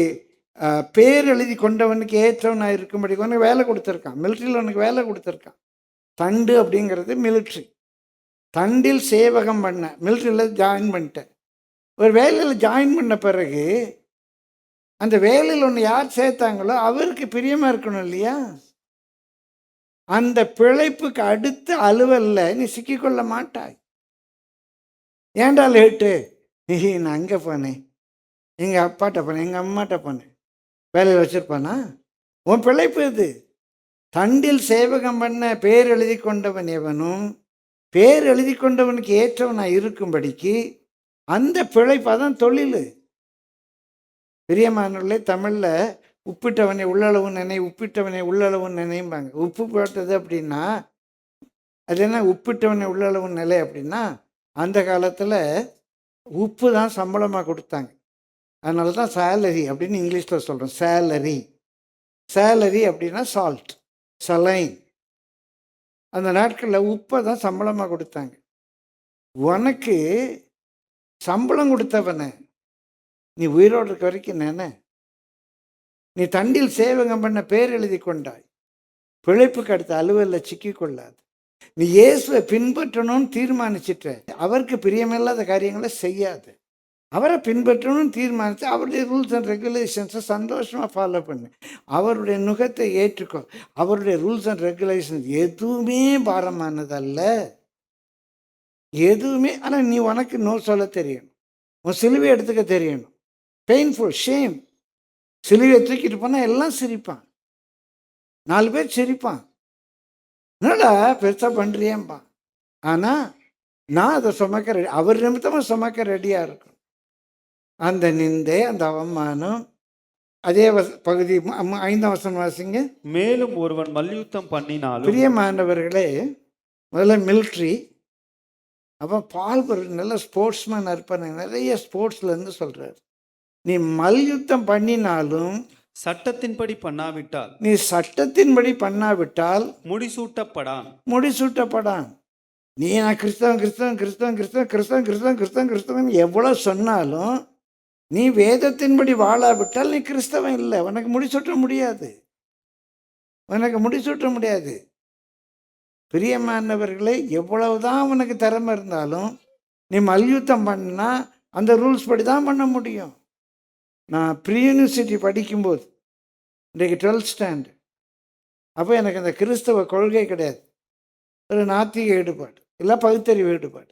[SPEAKER 2] பேர் எழுதி கொண்டவனுக்கு ஏற்றவனாக இருக்கும்படி உனக்கு வேலை கொடுத்துருக்கான். மிலிட்ரியில் உனக்கு வேலை கொடுத்துருக்கான். தண்டு அப்படிங்கிறது மிலிட்ரி. தண்டில் சேவகம் பண்ண, மிலிட்ரியில் ஜாயின் பண்ணிட்டேன். ஒரு வேலையில் ஜாயின் பண்ண பிறகு அந்த வேலையில் ஒன்று யார் சேர்த்தாங்களோ அவருக்கு பிரியமாக இருக்கணும் இல்லையா? அந்த பிழைப்புக்கு அடுத்த அலுவலில் நீ சிக்கிக்கொள்ள மாட்டாய். ஏண்டா லேட்டு? நான் அங்கே போனேன், எங்கள் அப்பாட்ட போனேன், எங்கள் அம்மாட்ட போனேன், வேலையில் வச்சுருப்பானா? உன் பிழைப்பு இது. தண்டில் சேவகம் பண்ண பேர் எழுதி கொண்டவன் எவனும் பேர் எழுதி கொண்டவனுக்கு ஏற்றவனாக இருக்கும்படிக்கு அந்த பிழைப்பு, அதான் தொழில். பிரியமானவர்களே, தமிழில் உப்பிட்டவனை உள்ளளவு நினை, உப்பிட்டவனை உள்ளளவு நினைம்பாங்க. உப்பு போட்டது அப்படின்னா அது என்ன? உப்பிட்டவனை உள்ளளவு நிலை அப்படின்னா அந்த காலத்தில் உப்பு தான் சம்பளமாக கொடுத்தாங்க. அதனால தான் சேலரி அப்படின்னு இங்கிலீஷில் சொல்கிறோம். சேலரி அப்படின்னா சால்ட், சலைன். அந்த நாட்களில் உப்பை தான் சம்பளமாக கொடுத்தாங்க. உனக்கு சம்பளம் கொடுத்தவனை நீ உயிரோடு இருக்க வரைக்கும் நானே. நீ தண்டில் சேவகம் பண்ண பேர் எழுதி கொண்டாய், பிழைப்புக்கு அடுத்த அலுவலில் சிக்கிக்கொள்ளாது. நீ இயேசுவை பின்பற்றணும்னு தீர்மானிச்சிட்ட, அவருக்கு பிரியமில்லாத காரியங்களை செய்யாது. அவரை பின்பற்றணும்னு தீர்மானித்து அவருடைய ரூல்ஸ் அண்ட் ரெகுலேஷன்ஸை சந்தோஷமாக ஃபாலோ பண்ணு. அவருடைய நுகத்தை ஏற்றுக்கோ. அவருடைய ரூல்ஸ் அண்ட் ரெகுலேஷன்ஸ் எதுவுமே பாரமானதல்ல, எதுவுமே. ஆனால் நீ உனக்கு நோ சொல்ல தெரியணும், உன் சிலுவை எடுத்துக்க தெரியணும். Painful, shame. சிலுவையை தூக்கிட்டு போனால் எல்லாம் சிரிப்பான், 4 பேர் சிரிப்பான். என்னடா பெருசாக பண்ணுறியேம்பான். ஆனால் நான் அதை சுமக்க ரெடி, அவர் நிமித்தமாக சுமக்க ரெடியாக இருக்கும். அந்த நிந்தை, அந்த அவமானம். அதே பகுதி 5ஆம் வசனம் வாசிங்க.
[SPEAKER 3] மேலும் ஒருவன் மல்யுத்தம் பண்ணினாலும்.
[SPEAKER 2] பிரியமானவர்களே, முதல்ல மிலிட்ரி, அப்போ பால் நல்ல ஸ்போர்ட்ஸ்மேன் இருப்பாங்க. நிறைய ஸ்போர்ட்ஸ்லேருந்து சொல்கிறார். நீ மல்யுத்தம் பண்ணினாலும்
[SPEAKER 3] சட்டத்தின்படி பண்ணாவிட்டால்,
[SPEAKER 2] நீ சட்டத்தின்படி பண்ணாவிட்டால் முடிசூட்டப்படான். நீ நான் கிறிஸ்தவன் எவ்வளோ சொன்னாலும் நீ வேதத்தின்படி வாழாவிட்டால் நீ கிறிஸ்தவன் இல்லை. உனக்கு முடிசூட்ட முடியாது. பிரியமானவர்களே, எவ்வளவுதான் உனக்கு திறமை இருந்தாலும் நீ மல்யுத்தம் பண்ணா அந்த ரூல்ஸ் படி தான் பண்ண முடியும். நான் ப்ரீ யூனிவர்சிட்டி படிக்கும்போது, இன்றைக்கு 12th ஸ்டாண்டர்ட், அப்போ எனக்கு அந்த கிறிஸ்தவ கொள்கை கிடையாது. ஒரு நாத்திக ஈடுபாடு, இல்லை பகுத்தறிவு ஈடுபாடு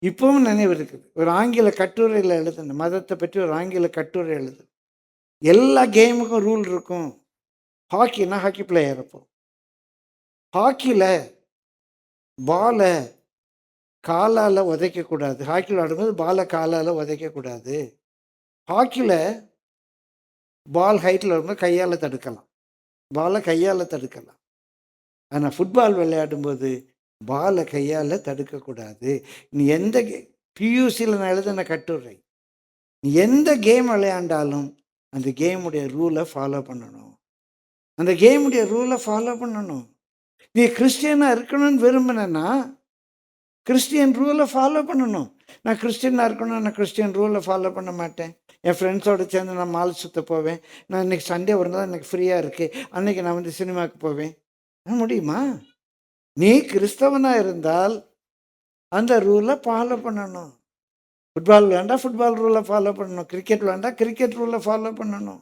[SPEAKER 2] இப்பவும் நினைவு இருக்குது. ஒரு ஆங்கில கட்டுரையில் எழுதுனேன், மதத்தை பற்றி ஒரு ஆங்கில கட்டுரை எழுது. எல்லா கேமுக்கும் ரூல் இருக்கும். ஹாக்கினா ஹாக்கி பிளேயர் இருப்போம். ஹாக்கியில் பாலை காலால் உதைக்கக்கூடாது. ஹாக்கியில் ஆடும்போது பாலை காலால் உதைக்கக்கூடாது. ஹாக்கியில் பால் ஹைட்டில் வரும்போது கையால் தடுக்கலாம், பாலை கையால் தடுக்கலாம். ஆனால் ஃபுட்பால் விளையாடும்போது பாலை கையால் தடுக்கக்கூடாது. நீ எந்த பியூசியில் நான் எழுதின கட்டுரை, நீ எந்த கேம் விளையாண்டாலும் அந்த கேமுடைய ரூலை ஃபாலோ பண்ணணும். அந்த கேமுடைய ரூலை ஃபாலோ பண்ணணும். நீ கிறிஸ்டியனாக இருக்கணும்னு விரும்பினேன்னா கிறிஸ்டியன் ரூலை ஃபாலோ பண்ணணும். நான் கிறிஸ்டியனாக இருக்கணும், நான் கிறிஸ்டியன் ரூலை ஃபாலோ பண்ண மாட்டேன். என் ஃப்ரெண்ட்ஸோடு சேர்ந்து நான் மால் சுற்ற போவேன். நான் இன்றைக்கி சண்டே இருந்தால் எனக்கு ஃப்ரீயாக இருக்குது, அன்றைக்கி நான் வந்து சினிமாவுக்கு போவேன். முடியுமா? நீ கிறிஸ்தவனாக இருந்தால் அந்த ரூலை ஃபாலோ பண்ணணும். ஃபுட்பால் விளையாண்டா ஃபுட்பால் ரூலை ஃபாலோ பண்ணணும். கிரிக்கெட் விளையாண்டா கிரிக்கெட் ரூலை ஃபாலோ பண்ணணும்.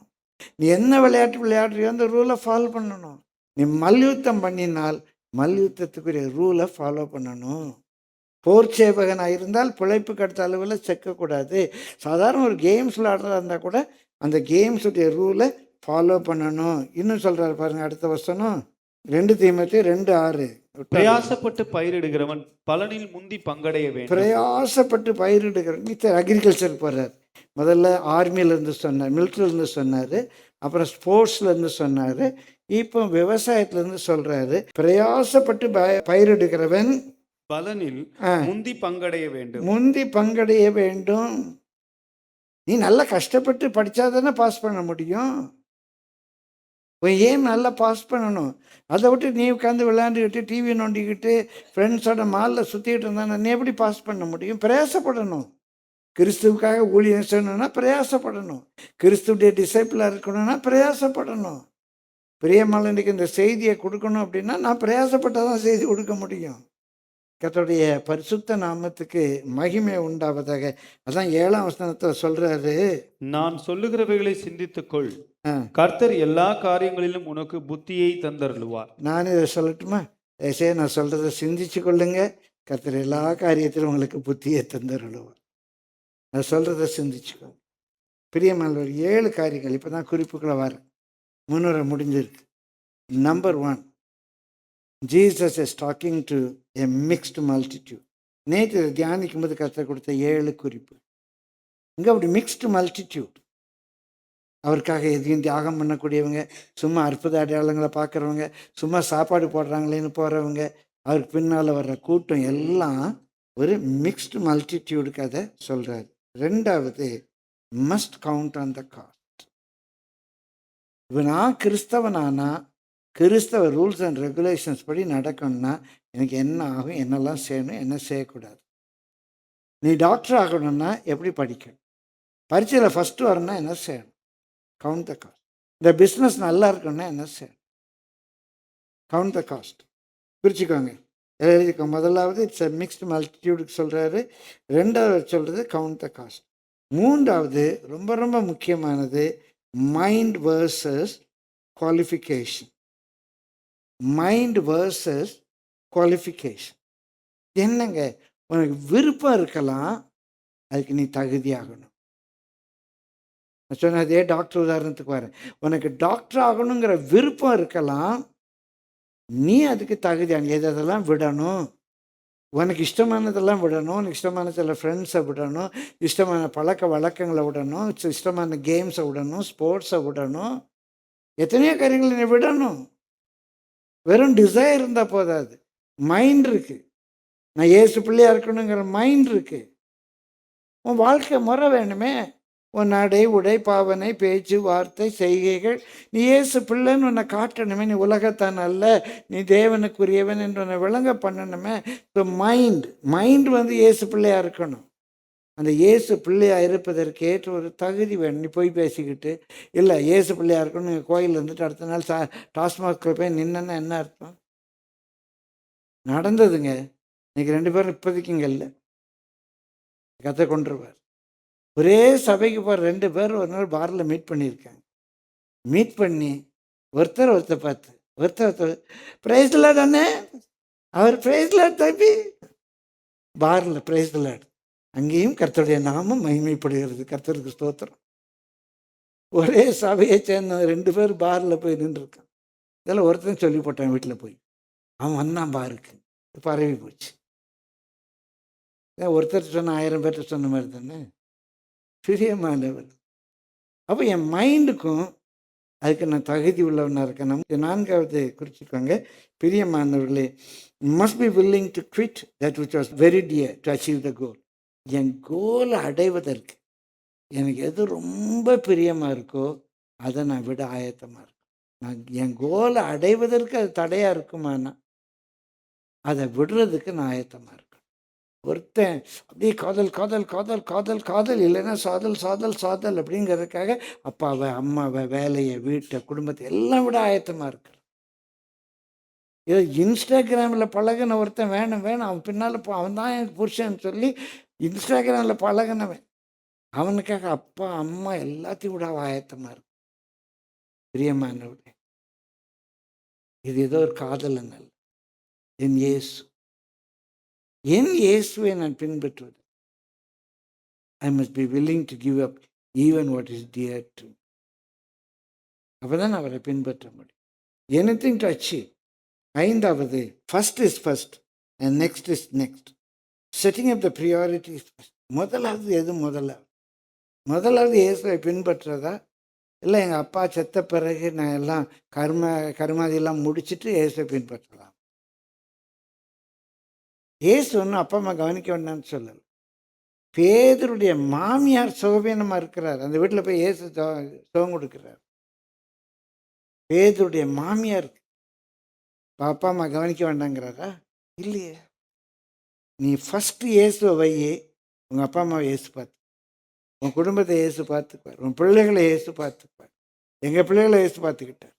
[SPEAKER 2] நீ என்ன விளையாட்டு விளையாடுறியோ அந்த ரூலை ஃபாலோ பண்ணணும். நீ மல்யுத்தம் பண்ணினால் மல்யுத்தத்துக்குரிய ரூலை ஃபாலோ பண்ணணும். போர் சேவகனாக இருந்தால் பிழைப்புக்கு அடுத்த அளவில் செக்கக்கூடாது. சாதாரண ஒரு கேம்ஸ் விளையாடுறதா இருந்தால் கூட அந்த கேம்ஸுடைய ரூலை ஃபாலோ பண்ணணும். இன்னும் சொல்கிறாரு பாருங்க அடுத்த வசனம், 2 தீமோத்தேயு 2:6.
[SPEAKER 3] பிரயாசப்பட்டு பயிரிடுகிறவன் பலனில் முந்தி பங்கடைய வேண்டும்.
[SPEAKER 2] பிரயாசப்பட்டு பயிரிடுகிறவன் அக்ரிகல்ச்சர் போகிறார். முதல்ல ஆர்மியிலேருந்து சொன்னார், மிலிட்ரியிலேருந்து சொன்னார், அப்புறம் ஸ்போர்ட்ஸ்லேருந்து சொன்னார், இப்போ விவசாயத்துலேருந்து சொல்கிறாரு. பிரயாசப்பட்டு பயிரிடுகிறவன்
[SPEAKER 3] பலனில் முந்தி பங்கடைய வேண்டும்.
[SPEAKER 2] முந்தி பங்கடைய வேண்டும். நீ நல்லா கஷ்டப்பட்டு படித்தாதானே பாஸ் பண்ண முடியும். ஏன் நல்லா பாஸ் பண்ணணும். அதை விட்டு நீ உட்காந்து விளையாண்டுக்கிட்டு டிவி நோண்டிக்கிட்டு ஃப்ரெண்ட்ஸோட மாலில் சுற்றிக்கிட்டு இருந்தா நீ எப்படி பாஸ் பண்ண முடியும்? பிரயாசப்படணும். கிறிஸ்துவுக்காக ஊழியம் செய்யணும்னா பிரயாசப்படணும். கிறிஸ்துடைய டிசைப்பிளாக இருக்கணும்னா பிரயாசப்படணும். பிரியமான இன்றைக்கி இந்த செய்தியை கொடுக்கணும் அப்படின்னா நான் பிரயாசப்பட்டால் தான் செய்தி கொடுக்க முடியும். கர்த்தருடைய பரிசுத்த நாமத்துக்கு மகிமை உண்டாவதாக. அதான் 7ஆம் வசனத்தில் சொல்றாரு,
[SPEAKER 3] நான் சொல்லுகிறவைகளை சிந்தித்துக்கொள், கர்த்தர் எல்லா காரியங்களிலும் உனக்கு புத்தியை தந்தருளுவார். நான்
[SPEAKER 2] இதை சொல்லட்டுமா? நான் சொல்றதை சிந்திச்சு கொள்ளுங்க. கர்த்தர் எல்லா காரியத்திலும் உங்களுக்கு புத்தியை தந்தருளுவார். நான் சொல்றதை சிந்திச்சுக்கோ. பிரியமான 7 காரியங்கள் இப்போ தான் குறிப்புக்குள்ள வர முன்னுரை முடிஞ்சிருக்கு. Number 1, Jesus is talking to a mixed multitude. நேற்று தியானிக்கும் போது கர்த்தர் கொடுத்த 7 குறிப்பு. இங்கே அப்படி மிக்ஸ்டு மல்டிடியூட். அவருக்காக எதையும் தியாகம் பண்ணக்கூடியவங்க, சும்மா அற்புத அடையாளங்களை பார்க்குறவங்க, சும்மா சாப்பாடு போடுறாங்களேன்னு போகிறவங்க, அவருக்கு பின்னால் வர்ற கூட்டம் எல்லாம் ஒரு மிக்ஸ்டு மல்டிடியூடுக்கு அதை சொல்கிறார். 2வது, must count on the cost. இப்போ நான் கிறிஸ்தவனானா கிறிஸ்தவ ரூல்ஸ் அண்ட் ரெகுலேஷன்ஸ் படி நடக்கணும்னா எனக்கு என்ன ஆகும், என்னெல்லாம் செய்யணும், என்ன செய்யக்கூடாது. நீ டாக்டர் ஆகணும்னா எப்படி படிக்கணும், பரீட்சையில் ஃபஸ்ட்டு வரணும்னா என்ன செய்யணும், கவுண்ட் த காஸ்ட். இந்த பிஸ்னஸ் நல்லா இருக்கணும்னா என்ன செய்யணும், கவுண்ட் த காஸ்ட். பிரிச்சுக்கோங்க, எழுதிக்கோங்க. முதலாவது இட்ஸ் அ மிக்ஸ்டு மல்டிடியூடுக்கு சொல்கிறாரு. 2வது சொல்கிறது கவுண்ட் த காஸ்ட். 3வது ரொம்ப ரொம்ப முக்கியமானது, mind versus qualification. Mind versus qualification. என்னங்க, உனக்கு விருப்பம் இருக்கலாம், அதுக்கு நீ தகுதியாகணும். நான் சொன்ன அதே டாக்டர் உதாரணத்துக்கு வரேன். உனக்கு டாக்டர் ஆகணுங்கிற விருப்பம் இருக்கலாம், நீ அதுக்கு தகுதியான எதெல்லாம் விடணும், உனக்கு இஷ்டமானதெல்லாம் விடணும், உனக்கு இஷ்டமான சில ஃப்ரெண்ட்ஸை விடணும், இஷ்டமான பழக்க வழக்கங்களை விடணும், இஷ்டமான கேம்ஸை விடணும், ஸ்போர்ட்ஸை விடணும், எத்தனையோ காரியங்களை நீ விடணும். வெறும் டிசைர் இருந்தால் போதாது, மைண்ட் இருக்குது. நான் இயேசு பிள்ளையாக இருக்கணுங்கிற மைண்ட் இருக்குது. உன் வாழ்க்கை முறை வேணுமே. உன் நடை, உடை, பாவனை, பேச்சு, வார்த்தை, செய்கைகள், நீ இயேசு பிள்ளைன்னு உன்னை காட்டணுமே. நீ உலகத்தான் அல்ல, நீ தேவனுக்குரியவன் என்று உன்னை விளங்க பண்ணணுமே. ஸோ மைண்ட் வந்து இயேசு பிள்ளையாக இருக்கணும். அந்த இயேசு பிள்ளையாக இருப்பதற்கு ஏற்ற ஒரு தகுதி வேணும். நீ போய் பேசிக்கிட்டு இல்லை இயேசு பிள்ளையாக இருக்கணும், நீங்கள் கோயில் இருந்துட்டு அடுத்த நாள் டாஸ்மாகில் போய் நின்னா என்ன அர்த்தம்? நடந்ததுங்க. இன்னைக்கு 2 பேரும் இப்போதைக்கு இங்கே இல்லை, கதை கொண்டுருவார். ஒரே சபைக்கு போகிற 2 பேர் ஒரு நாள் பாரில் மீட் பண்ணியிருக்காங்க. மீட் பண்ணி ஒருத்தர் பார்த்து ஒருத்தர் பிரைஸ்லாட் அண்ணே, அவர் பிரைஸ்லாட் தம்பி, பாரில் பிரைஸ்லாட். அங்கேயும் கர்த்தருடைய நாமம் மகிமைப்படுகிறது. கர்த்தருக்கு ஸ்தோத்திரம். ஒரே சபையை சேர்ந்த 2 பேர் பாரில் போய் நின்றுருக்கான். இதெல்லாம் ஒருத்தன் சொல்லி போட்டான் வீட்டில் போய், அவன் வந்தான் பாருக்கு, பரவி போச்சு. ஒருத்தர் சொன்ன 1000 பேர்கிட்ட சொன்ன மாதிரி தானே, பிரியமானவர். அப்போ என் மைண்டுக்கும் அதுக்கு நான் தகுதி உள்ளவனாக இருக்கேன். நமக்கு 4வது குறிச்சிக்கோங்க, பிரியமானவர்களே, must be willing to quit that which was very dear to achieve the goal. என் கோலை அடைவதற்கு எனக்கு எது ரொம்ப பிரியமாக இருக்கோ அதை நான் விட ஆயத்தமாக இருக்கேன். நான் என் கோலை அடைவதற்கு அது தடையாக இருக்குமானா அதை விடுறதுக்கு நான் ஆயத்தமாக இருக்கேன். ஒருத்தன் அப்படியே காதல் காதல் காதல் காதல் காதல் இல்லைன்னா சாதல் சாதல் சாதல் அப்படிங்கிறதுக்காக அப்பாவை அம்மாவை வேலையை வீட்டை குடும்பத்தை எல்லாம் விட ஆயத்தமாக இருக்கிறேன். ஏதோ இன்ஸ்டாகிராமில் பழகின ஒருத்தன் வேணும் வேணும் அவன் பின்னால் அவன் தான் எனக்கு புருஷன்னு சொல்லி இன்ஸ்டாகிராமில் பழகினவன் அவனுக்காக அப்பா அம்மா எல்லாத்தையும் விட ஆயத்தமாக இருக்கு. பிரியமானவர்களே, இது ஏதோ ஒரு காதலன் அல்ல. என் இயேசு, என் இயேசுவை நான் பின்பற்றுவது. I must be willing to give up even what is dear to. அப்போதான் அவரை பின்பற்ற முடியும். Anything to achieve. ஐந்தாவது, first is first and next is next. Setting up the priorities first. முதலாவது எது? முதலாவது இயேசுவை பின்பற்றுறதா, இல்லை எங்கள் அப்பா செத்த பிறகு நான் எல்லாம் கருமாதியெல்லாம் முடிச்சுட்டு இயேசுவை பின்பற்றலாம்? இயேசு ஒன்றும் அப்பா அம்மா கவனிக்க வேண்டாம்னு சொல்லலை. பேதுருடைய மாமியார் சுகவீனமாக இருக்கிறார், அந்த வீட்டில் போய் இயேசு சுகம் கொடுக்குறார். பேதுருடைய மாமியார் அப்பா அம்மா கவனிக்க வேண்டாங்கிறாரா? இல்லையே. நீ ஃபஸ்ட்டு இயேசுவை வையே, உங்கள் அப்பா அம்மாவை இயேசு பார்த்து, உன் குடும்பத்தை இயேசு பார்த்துக்குவார், உன் பிள்ளைகளை இயேசு பார்த்துக்குவார். எங்கள் பிள்ளைகளை இயேசு பார்த்துக்கிட்டார்.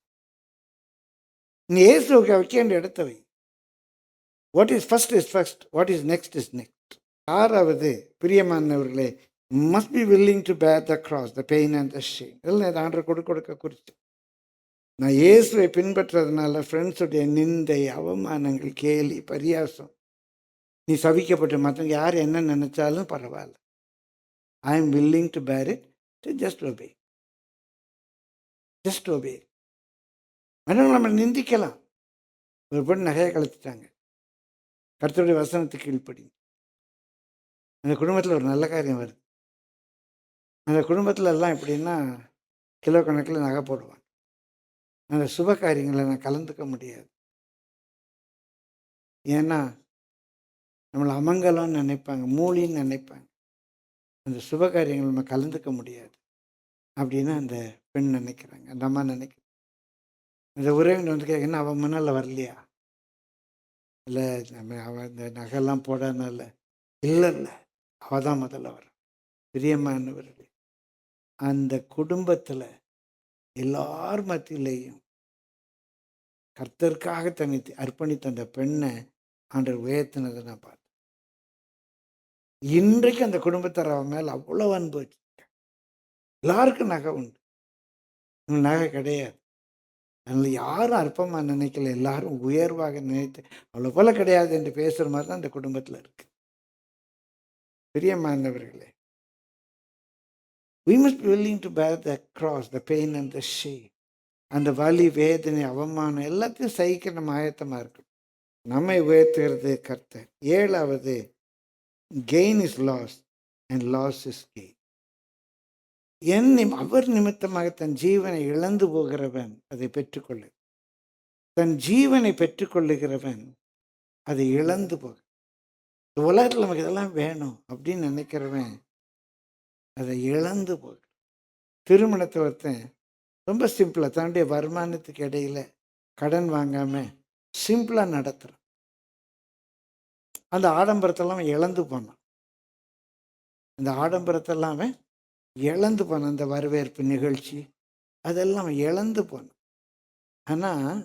[SPEAKER 2] நீ இயேசுக்கு வைக்க வேண்டிய இடத்த வை. What is first is first, what is next is next. ஆறாவது, பிரியமானவர்களே, must be willing to bear the cross, the pain and the shame. இதெல்லாம் இந்த ஆண்டரை கொடுக்க குறித்து நான் இயேசுவை பின்பற்றதுனால ஃப்ரெண்ட்ஸுடைய நிந்தை, அவமானங்கள், கேலி, பரியாசம், நீ சபிக்கப்பட்டு மற்றவங்க யார் என்ன நினைச்சாலும் பரவாயில்ல. ஐ எம் வில்லிங் டு பேர் it, to just obey. Just obey. மற்றவங்க நம்ம நிந்திக்கலாம். ஒரு பொண்ணு நகையை கழிச்சிட்டாங்க, கர்த்தருடைய வசனத்துக்கு கீழ்ப்படி. அந்த குடும்பத்தில் ஒரு நல்ல காரியம் வருது. அந்த குடும்பத்தில் எல்லாம் எப்படின்னா கிலோ கணக்கில் நகை போடுவாங்க. அந்த சுப காரியங்களை நான் கலந்துக்க முடியாது. ஏன்னா நம்மளை அமங்கலம்னு நினைப்பாங்க, மூலின்னு நினைப்பாங்க. அந்த சுப காரியங்கள் நம்ம கலந்துக்க முடியாது அப்படின்னு அந்த பெண் நினைக்கிறாங்க, அந்த அம்மா நினைக்கிறாங்க. அந்த உறவினர் வந்து கேட்க, அவன் முன்னால் வரலையா? இல்லை அவன் இந்த நகைலாம் போடாதனால. இல்லை அவள் தான் முதல்ல வர. பிரியமானவர்களே, அந்த குடும்பத்தில் எல்லார் மத்தியிலையும் கர்த்தருக்காக தன்னை அர்ப்பணித்த அந்த பெண்ணை ஆண்டவர் உயர்த்தினதை நான் பார்த்தேன். இன்றைக்கு அந்த குடும்பத்தார் அவன் மேலே அவ்வளோ அன்பு வச்சுருக்கேன். எல்லாருக்கும் நகை உண்டு, நகை கிடையாது. அதனால் யாரும் அற்பமாக நினைக்கல, எல்லாரும் உயர்வாக நினைத்து அவ்வளோ போல கிடையாது என்று பேசுகிற மாதிரி தான் அந்த குடும்பத்தில் இருக்கு. பிரியமானவர்களே, we must be willing to bear the cross, the pain and the shame. அந்த வலி, வேதனை, அவமானம் எல்லாத்தையும் சகிக்க நம்ம ஆயத்தமாக இருக்கணும். நம்மை உயர்த்துகிறது கர்த்தர். ஏழாவது, gain is loss and loss is gain. அவர் நிமித்தமாக தன் ஜீவனை இழந்து போகிறவன் அதை பெற்றுக்கொள்ள, தன் ஜீவனை பெற்றுக்கொள்ளுகிறவன் அதை இழந்து போக. உலகத்தில் நமக்கு இதெல்லாம் வேணும் அப்படின்னு நினைக்கிறவன் அதை இழந்து போக. திருமணத்தை ஒருத்தன் ரொம்ப சிம்பிளாக தன்னுடைய வருமானத்துக்கு இடையில கடன் வாங்காமல் சிம்பிளாக நடத்துகிறான். அந்த ஆடம்பரத்தெல்லாம் அவன் இழந்து போனான். அந்த ஆடம்பரத்தெல்லாம் அவன் இழந்து போனான். அந்த வரவேற்பு நிகழ்ச்சி அதெல்லாம் அவன் இழந்து போனான். ஆனால்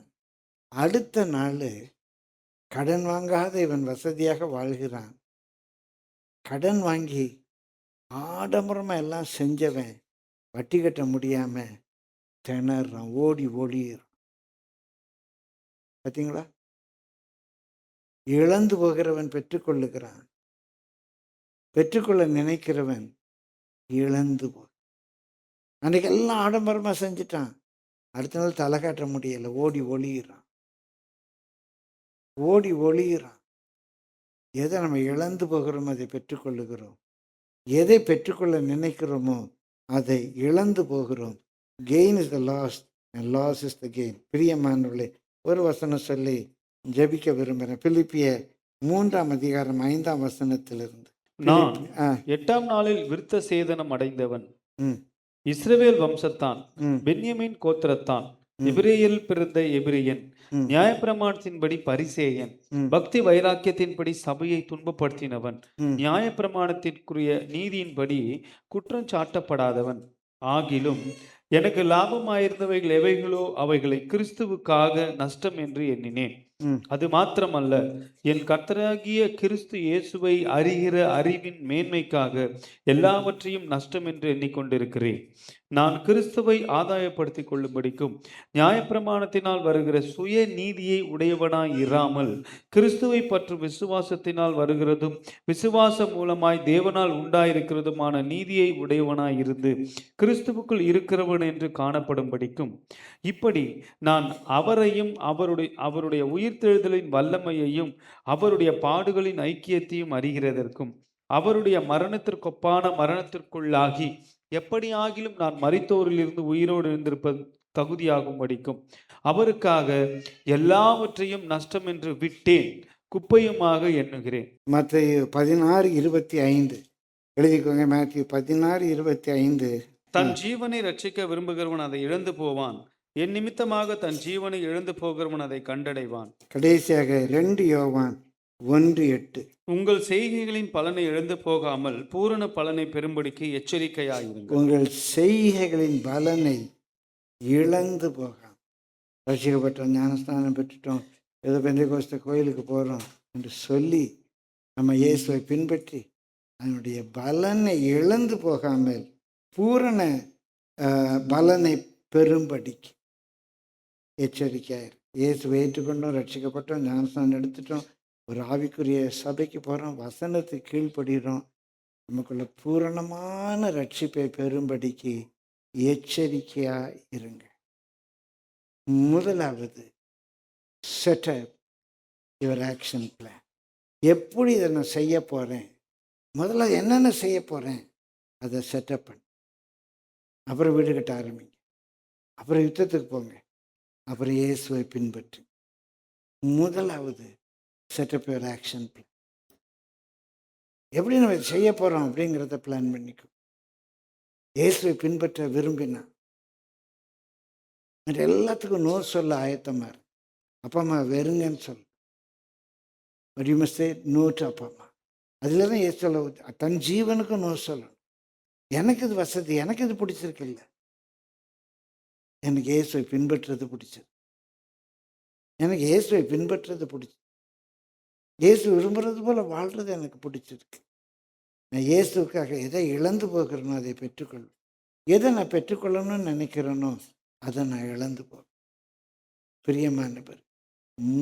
[SPEAKER 2] அடுத்த நாள் கடன் வாங்காத இவன் வசதியாக வாழ்கிறான். கடன் வாங்கி ஆடம்பரமாக எல்லாம் செஞ்சவன் வட்டி கட்ட முடியாமல் திணறான், ஓடி ஓடிறான். பார்த்தீங்களா? இழந்து போகிறவன் பெற்றுக்கொள்ளுகிறான், பெற்றுக்கொள்ள நினைக்கிறவன் இழந்து போ. அன்றைக்கு எல்லாம் ஆடம்பரமாக செஞ்சுட்டான், அடுத்த நாள் தலை காட்ட முடியலை, ஓடி ஒளியிறான், ஓடி ஒளியிறான். எதை நம்ம இழந்து போகிறோமோ அதை பெற்றுக்கொள்ளுகிறோம், எதை பெற்றுக்கொள்ள நினைக்கிறோமோ அதை இழந்து போகிறோம். Gain is the loss and loss is the gain. பிரியமானவர்களே, ஒரு வசனம் சொல்லி ஜெபிக்க விரும்புகிறேன். பிலிப்பியர் 3:5
[SPEAKER 3] நான் 8ஆம் நாளில் விருத்த சேதனம் அடைந்தவன், இஸ்ரவேல் வம்சத்தான், பென்யமீன் கோத்திரத்தான், எபிரேயரில் பிறந்த எபிரியன்,
[SPEAKER 2] ம்.
[SPEAKER 3] நியாயப்பிரமாணத்தின்படி பரிசேயன்,
[SPEAKER 2] ம்.
[SPEAKER 3] பக்தி வைராக்கியத்தின்படி சபையை துன்பப்படுத்தினவன்,
[SPEAKER 2] ம்.
[SPEAKER 3] நியாயப்பிரமாணத்திற்குரிய நீதியின்படி குற்றம் சாட்டப்படாதவன் ஆகிலும் எனக்கு லாபமாயிருந்தவைகள் எவைகளோ அவைகளை கிறிஸ்துவுக்காக நஷ்டம் என்று எண்ணினேன்.
[SPEAKER 2] ம்.
[SPEAKER 3] அது மாத்திரமல்ல, என் கர்த்தராகிய கிறிஸ்து இயேசுவை அறிகிற அறிவின் மேன்மைக்காக எல்லாவற்றையும் நஷ்டம் என்று எண்ணிக்கொண்டிருக்கிறேன். நான் கிறிஸ்துவை ஆதாயப்படுத்திக் கொள்ளும்படிக்கும் நியாயப்பிரமாணத்தினால் வருகிற சுய நீதியை உடையவனாய் இராமல் கிறிஸ்துவை பற்றும் விசுவாசத்தினால் வருகிறதும் விசுவாசம் மூலமாய் தேவனால் உண்டாயிருக்கிறதுமான நீதியை உடையவனாய் இருந்து கிறிஸ்துவுக்குள் இருக்கிறவன் என்று காணப்படும்படிக்கும் இப்படி நான் அவரையும் அவருடைய உயிர்த்தெழுதலின் வல்லமையையும் அவருடைய பாடுகளின் ஐக்கியத்தையும் அறிகிறதற்கும் அவருடைய மரணத்திற்கொப்பான மரணத்திற்குள்ளாகி எப்படியாகிலும் நான் மரித்தோரிலிருந்து உயிரோடு எழுந்திருப்பது தகுதியாகும்படிக்கும் அவருக்காக எல்லாவற்றையும் நஷ்டம் என்று விட்டேன், குப்பையுமாக எண்ணுகிறேன்.
[SPEAKER 2] மத்தேயு 16:25 எழுதிக்கோங்க. மேத்யூ 16:25.
[SPEAKER 3] தன் ஜீவனை ரட்சிக்க விரும்புகிறவன் அதை இழந்து போவான், என் நிமித்தமாக தன் ஜீவனை இழந்து போகிறவன் அதை கண்டடைவான்.
[SPEAKER 2] கடைசியாக 2 யோவான் 1:8.
[SPEAKER 3] உங்கள் செய்கைகளின் பலனை இழந்து போகாமல் பூரண பலனை பெறும்படிக்கு எச்சரிக்கையாயிருங்கள்.
[SPEAKER 2] உங்கள் செய்கைகளின் பலனை இழந்து போகாம, ரசிக்கப்பட்டோம், ஞானஸ்தானம் பெற்றுட்டோம், ஏதோ பெந்தேகோஸ்தே கோயிலுக்கு போகிறோம் என்று சொல்லி நம்ம இயேசுவை பின்பற்றி அதனுடைய பலனை இழந்து போகாமல் பூரண பலனை பெறும்படிக்கு எச்சரிக்கையாயிரு. இயேசுவை ஏற்றுக்கொண்டோம், ரட்சிக்கப்பட்டோம், ஞானஸ்தானம் எடுத்துட்டோம், ஒரு ஆவிக்குரிய சபைக்கு போகிறோம், வசனத்துக்கு கீழ்ப்படுகிறோம், நமக்குள்ள பூரணமான ரட்சிப்பை பெறும்படிக்கு எச்சரிக்கையாக இருங்க. முதலாவது செட்டப் யுவர் ஆக்ஷன் பிளான். எப்படி இதை நான் செய்ய போகிறேன், முதல்ல என்னென்ன செய்ய போகிறேன் அதை செட்டப் பண்ணு. அப்புறம் வீடு கட்ட ஆரம்பிங்க, அப்புறம் யுத்தத்துக்கு போங்க, அப்புறம் இயேசுவை பின்பற்று. முதலாவது செட்டப் யுவர் ஆக்ஷன் பிளான். எப்படி நம்ம செய்ய போகிறோம் அப்படிங்கிறத பிளான் பண்ணிக்கும். இயேசுவை பின்பற்ற விரும்பினா எல்லாத்துக்கும் நோ சொல்ல ஆயத்தமாக இருக்கு. அப்பா அம்மா வெறுங்கன்னு சொல்லு, but you must say no to அப்பா அம்மா. அதில் தான் இயேசு சொல்ல, தன் ஜீவனுக்கும் நோ சொல்லணும். எனக்கு இது வசதி, எனக்கு இது பிடிச்சிருக்கில்ல, எனக்கு இயேசுவை பின்பற்றுறது பிடிச்சது, எனக்கு இயேசுவை பின்பற்றுறது பிடிச்சது, இயேசு விரும்புறது போல் வாழ்கிறது எனக்கு பிடிச்சிருக்கு. நான் இயேசுக்காக எதை இழந்து போகிறேனோ அதை பெற்றுக்கொள்வேன். எதை நான் பெற்றுக்கொள்ளணும்னு நினைக்கிறேனோ அதை நான் இழந்து போகிறேன். பிரியமானவர்,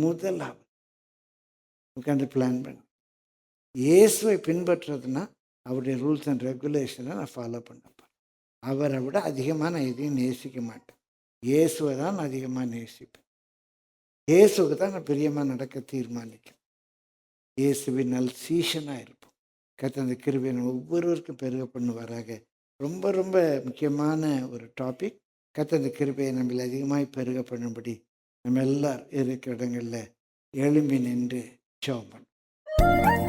[SPEAKER 2] முதலாவது உட்காந்து பிளான் பண்ண இயேசுவை பின்பற்றுறதுனா அவருடைய ரூல்ஸ் அண்ட் ரெகுலேஷனை நான் ஃபாலோ பண்ணப்பேன். அவரை விட அதிகமாக நான் எதையும் நேசிக்க மாட்டேன். இயேசுவை தான் நான் அதிகமாக நேசிப்பேன். இயேசுக்கு தான் நான் பிரியமாக நடக்க தீர்மானிக்கிறேன். இயேசுவின் நல் சீஷனாக இருப்போம். கர்த்தர் அந்த கிருபையை ஒவ்வொருவருக்கும் பெருக பண்ணுவாராக. ரொம்ப ரொம்ப முக்கியமான ஒரு டாபிக். கர்த்தர் அந்த கிருபையை நம்மள அதிகமாக பெருக பண்ணும்படி நம்ம எல்லாரும் இருக்கிற இடங்களில் எழும்பி நின்று ஜெபம் பண்ணுவோம்.